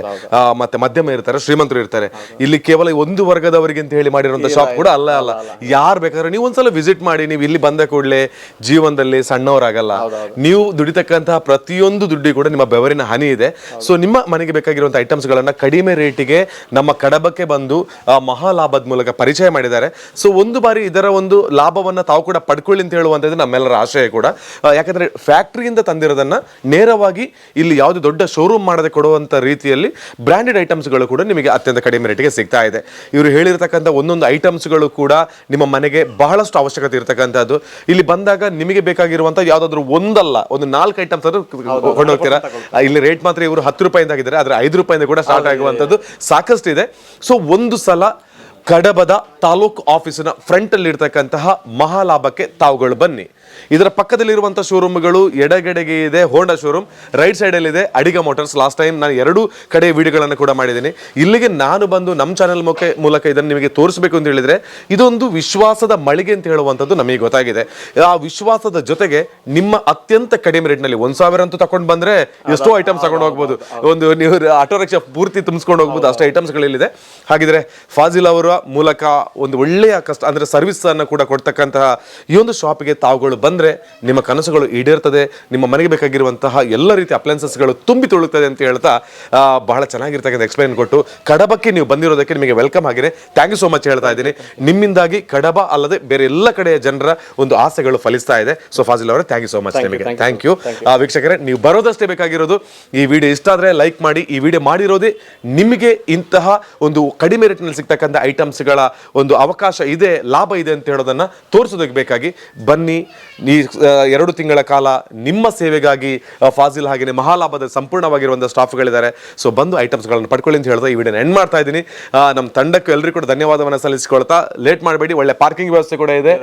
ಮತ್ತೆ ಮಧ್ಯಮ ಇರ್ತಾರೆ, ಶ್ರೀಮಂತರು ಇರ್ತಾರೆ. ಇಲ್ಲಿ ಕೇವಲ ಒಂದು ವರ್ಗದವರಿಗೆ ಅಂತ ಹೇಳಿ ಮಾಡಿರುವಂಥ ಶಾಪ್ ಕೂಡ ಅಲ್ಲ. ಯಾರು ಬೇಕಾದ್ರೆ ನೀವು ಒಂದ್ಸಲ ವಿಸಿಟ್ ಮಾಡಿ. ನೀವು ಇಲ್ಲಿ ಬಂದ ಕೂಡಲೇ ಜೀವನದಲ್ಲಿ ಸಣ್ಣವರಾಗಲ್ಲ. ನೀವು ದುಡಿತಕ್ಕಂತಹ ಪ್ರತಿಯೊಂದು ದುಡ್ಡಿ ಕೂಡ ನಿಮ್ಮ ಬೆವರಿನ ಹನಿ ಇದೆ. ಸೊ ನಿಮ್ಮ ಮನೆಗೆ ಬೇಕಾಗಿರುವಂಥ ಐಟಮ್ಸ್ಗಳನ್ನ ಕಡಿಮೆ ಕಡಿಮೆ ರೇಟಿಗೆ ನಮ್ಮ ಕಡಬಕ್ಕೆ ಬಂದು ಮಹಾಲಾಭದ ಮೂಲಕ ಪರಿಚಯ ಮಾಡಿದ್ದಾರೆ. ಸೊ ಒಂದು ಬಾರಿ ಇದರ ಒಂದು ಲಾಭವನ್ನು ತಾವು ಕೂಡ ಪಡ್ಕೊಳ್ಳಿ ಅಂತ ಹೇಳುವಂಥದ್ದು ನಮ್ಮೆಲ್ಲರ ಆಶಯ ಕೂಡ. ಯಾಕಂದರೆ ಫ್ಯಾಕ್ಟ್ರಿಯಿಂದ ತಂದಿರೋದನ್ನು ನೇರವಾಗಿ ಇಲ್ಲಿ ಯಾವುದೇ ದೊಡ್ಡ ಶೋರೂಮ್ ಮಾಡದೆ ಕೊಡುವಂಥ ರೀತಿಯಲ್ಲಿ ಬ್ರ್ಯಾಂಡೆಡ್ ಐಟಮ್ಸ್ಗಳು ಕೂಡ ನಿಮಗೆ ಅತ್ಯಂತ ಕಡಿಮೆ ರೇಟಿಗೆ ಸಿಗ್ತಾ ಇದೆ. ಇವರು ಹೇಳಿರ್ತಕ್ಕಂಥ ಒಂದೊಂದು ಐಟಮ್ಸ್ಗಳು ಕೂಡ ನಿಮ್ಮ ಮನೆಗೆ ಬಹಳಷ್ಟು ಅವಶ್ಯಕತೆ ಇರತಕ್ಕಂಥದ್ದು. ಇಲ್ಲಿ ಬಂದಾಗ ನಿಮಗೆ ಬೇಕಾಗಿರುವಂಥ ಯಾವುದಾದ್ರೂ ಒಂದಲ್ಲ ಒಂದು 4 ಐಟಮ್ಸ್ ಅನ್ನು ಕೊಂಡು ಹೋಗ್ತೀರಾ. ಇಲ್ಲಿ ರೇಟ್ ಮಾತ್ರ ಇವರು 10 ರೂಪಾಯಿಂದ ಆಗಿದ್ದಾರೆ, ಆದರೆ 5 ರೂಪಾಯಿಂದ ಕೂಡ ಸ್ಟಾರ್ಟ್ ಆಗುವಂಥದ್ದು ಸಾಕಷ್ಟು ಇದೆ. ಸೊ ಒಂದು ಸಲ ಕಡಬದ ತಾಲೂಕು ಆಫೀಸಿನ ಫ್ರಂಟ್ ಅಲ್ಲಿ ಇರ್ತಕ್ಕಂತಹ ಮಹಾಲಾಭಕ್ಕೆ ತಾವುಗಳು ಬನ್ನಿ. ಇದರ ಪಕ್ಕದಲ್ಲಿರುವಂತಹ ಶೋರೂಮ್ಗಳು ಎಡಗಡೆಗೆ ಇದೆ ಹೋಂಡಾ ಶೋರೂಮ್, ರೈಟ್ ಸೈಡ್ ಅಲ್ಲಿ ಇದೆ ಅಡಿಗ ಮೋಟಾರ್ಸ್. ಲಾಸ್ಟ್ ಟೈಮ್ ನಾನು 2 ಕಡೆ ವಿಡಿಯೋಗಳನ್ನು ಕೂಡ ಮಾಡಿದ್ದೀನಿ. ಇಲ್ಲಿಗೆ ನಾನು ಬಂದು ನಮ್ಮ ಚಾನೆಲ್ ಮೂಲಕ ಇದನ್ನು ನಿಮಗೆ ತೋರಿಸಬೇಕು ಅಂತ ಹೇಳಿದ್ರೆ ಇದೊಂದು ವಿಶ್ವಾಸದ ಮಳಿಗೆ ಅಂತ ಹೇಳುವಂಥದ್ದು ನಮಗೆ ಗೊತ್ತಾಗಿದೆ. ಆ ವಿಶ್ವಾಸದ ಜೊತೆಗೆ ನಿಮ್ಮ ಅತ್ಯಂತ ಕಡಿಮೆ ರೇಟ್ನಲ್ಲಿ 1000 ಅಂತೂ ತಗೊಂಡು ಬಂದ್ರೆ ಎಷ್ಟೋ ಐಟಮ್ಸ್ ತಗೊಂಡು ಹೋಗ್ಬೋದು. ಒಂದು ನೀವು ಆಟೋ ರಿಕ್ಷಾ ಪೂರ್ತಿ ತುಂಬಿಸ್ಕೊಂಡು ಹೋಗ್ಬೋದು, ಅಷ್ಟೇ ಐಟಮ್ಸ್ಗಳಿಲ್ಲಿದೆ. ಹಾಗಿದ್ರೆ ಫಾಜಿಲ್ ಅವರ ಮೂಲಕ ಒಂದು ಒಳ್ಳೆಯ ಅಂದ್ರೆ ಸರ್ವಿಸ್ ಅನ್ನು ಕೂಡ ಕೊಡ್ತಕ್ಕಂತಹ ಈ ಒಂದು ಶಾಪ್ಗೆ ತಾವುಗಳು ಬಂದ್ರೆ ನಿಮ್ಮ ಕನಸುಗಳು ಈಡೇರ್ತದೆ. ನಿಮ್ಮ ಮನೆಗೆ ಬೇಕಾಗಿರುವಂತಹ ಎಲ್ಲ ರೀತಿಯ ಅಪ್ಲೈನ್ಸಸ್ಗಳು ತುಂಬಿ ತುಳುತ್ತದೆ ಅಂತ ಹೇಳ್ತಾ ಬಹಳ ಚೆನ್ನಾಗಿರ್ತಕ್ಕಂಥ ಎಕ್ಸ್ಪ್ಲೈನ್ ಕೊಟ್ಟು ಕಡಬಕ್ಕೆ ನೀವು ಬಂದಿರೋದಕ್ಕೆ ನಿಮಗೆ ವೆಲ್ಕಮ್ ಆಗಿದೆ. ಥ್ಯಾಂಕ್ ಯು ಸೋ ಮಚ್ ಹೇಳ್ತಾ ಇದ್ದೀನಿ. ನಿಮ್ಮಿಂದಾಗಿ ಕಡಬ ಅಲ್ಲದೆ ಬೇರೆ ಎಲ್ಲ ಕಡೆಯ ಜನರ ಒಂದು ಆಸೆಗಳು ಫಲಿಸ್ತಾ ಇದೆ. ಸೊ ಫಾಜಿಲ್ ಅವರೇ ಥ್ಯಾಂಕ್ ಯು ಸೋ ಮಚ್ ನಿಮಗೆ. Thank you. ವೀಕ್ಷಕರೇ, ನೀವು ಬರೋದಷ್ಟೇ ಬೇಕಾಗಿರೋದು. ಈ ವಿಡಿಯೋ ಇಷ್ಟ ಆದರೆ ಲೈಕ್ ಮಾಡಿ. ಈ ವಿಡಿಯೋ ಮಾಡಿರೋದೇ ನಿಮಗೆ ಇಂತಹ ಒಂದು ಕಡಿಮೆ ರೇಟ್ನಲ್ಲಿ ಸಿಗ್ತಕ್ಕಂಥ ಐಟಮ್ಸ್ಗಳ ಒಂದು ಅವಕಾಶ ಇದೆ, ಲಾಭ ಇದೆ ಅಂತ ಹೇಳೋದನ್ನ ತೋರಿಸೋದಕ್ಕೆ ಬೇಕಾಗಿ ಬನ್ನಿ. ಈ 2 ತಿಂಗಳ ಕಾಲ ನಿಮ್ಮ ಸೇವೆಗಾಗಿ ಫಾಜಿಲ್ ಹಾಗೆಯೇ ಮಹಾಲಾಭದ ಸಂಪೂರ್ಣವಾಗಿರುವಂತಹ ಸ್ಟಾಫ್ಗಳಿದ್ದಾರೆ. ಸೊ ಬಂದು ಐಟಮ್ಸ್ಗಳನ್ನು ಪಡ್ಕೊಳ್ಳಿ ಅಂತ ಹೇಳ್ತಾ ಈ ವಿಡಿಯೋನ ಎಂಡ್ ಮಾಡ್ತಾ ಇದ್ದೀನಿ. ನಮ್ಮ ತಂಡಕ್ಕೂ ಎಲ್ಲರಿಗೂ ಕೂಡ ಧನ್ಯವಾದವನ್ನು ಸಲ್ಲಿಸಿಕೊಳ್ತಾ ಲೇಟ್ ಮಾಡಬೇಡಿ. ಒಳ್ಳೆ ಪಾರ್ಕಿಂಗ್ ವ್ಯವಸ್ಥೆ ಕೂಡ ಇದೆ.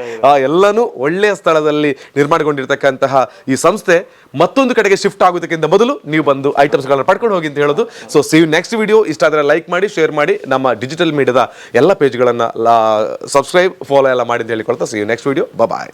ಎಲ್ಲನೂ ಒಳ್ಳೆಯ ಸ್ಥಳದಲ್ಲಿ ನಿರ್ಮಾಣಗೊಂಡಿರ್ತಕ್ಕಂತಹ ಈ ಸಂಸ್ಥೆ ಮತ್ತೊಂದು ಕಡೆಗೆ ಶಿಫ್ಟ್ ಆಗೋದಕ್ಕಿಂತ ಮೊದಲು ನೀವು ಬಂದು ಐಟಮ್ಸ್ಗಳನ್ನು ಪಡ್ಕೊಂಡು ಹೋಗಿ ಅಂತ ಹೇಳೋದು. So see you next video. ಇಷ್ಟ ಆದರೆ ಲೈಕ್ ಮಾಡಿ, ಶೇರ್ ಮಾಡಿ, ನಮ್ಮ ಡಿಜಿಟಲ್ ಮೀಡಿಯಾದ ಎಲ್ಲ ಪೇಜ್ಗಳನ್ನು ಸಬ್ಸ್ಕ್ರೈಬ್, ಫಾಲೋ ಎಲ್ಲ ಮಾಡಿ ಅಂತ ಹೇಳಿಕೊಳ್ತಾ see you next video. Bye.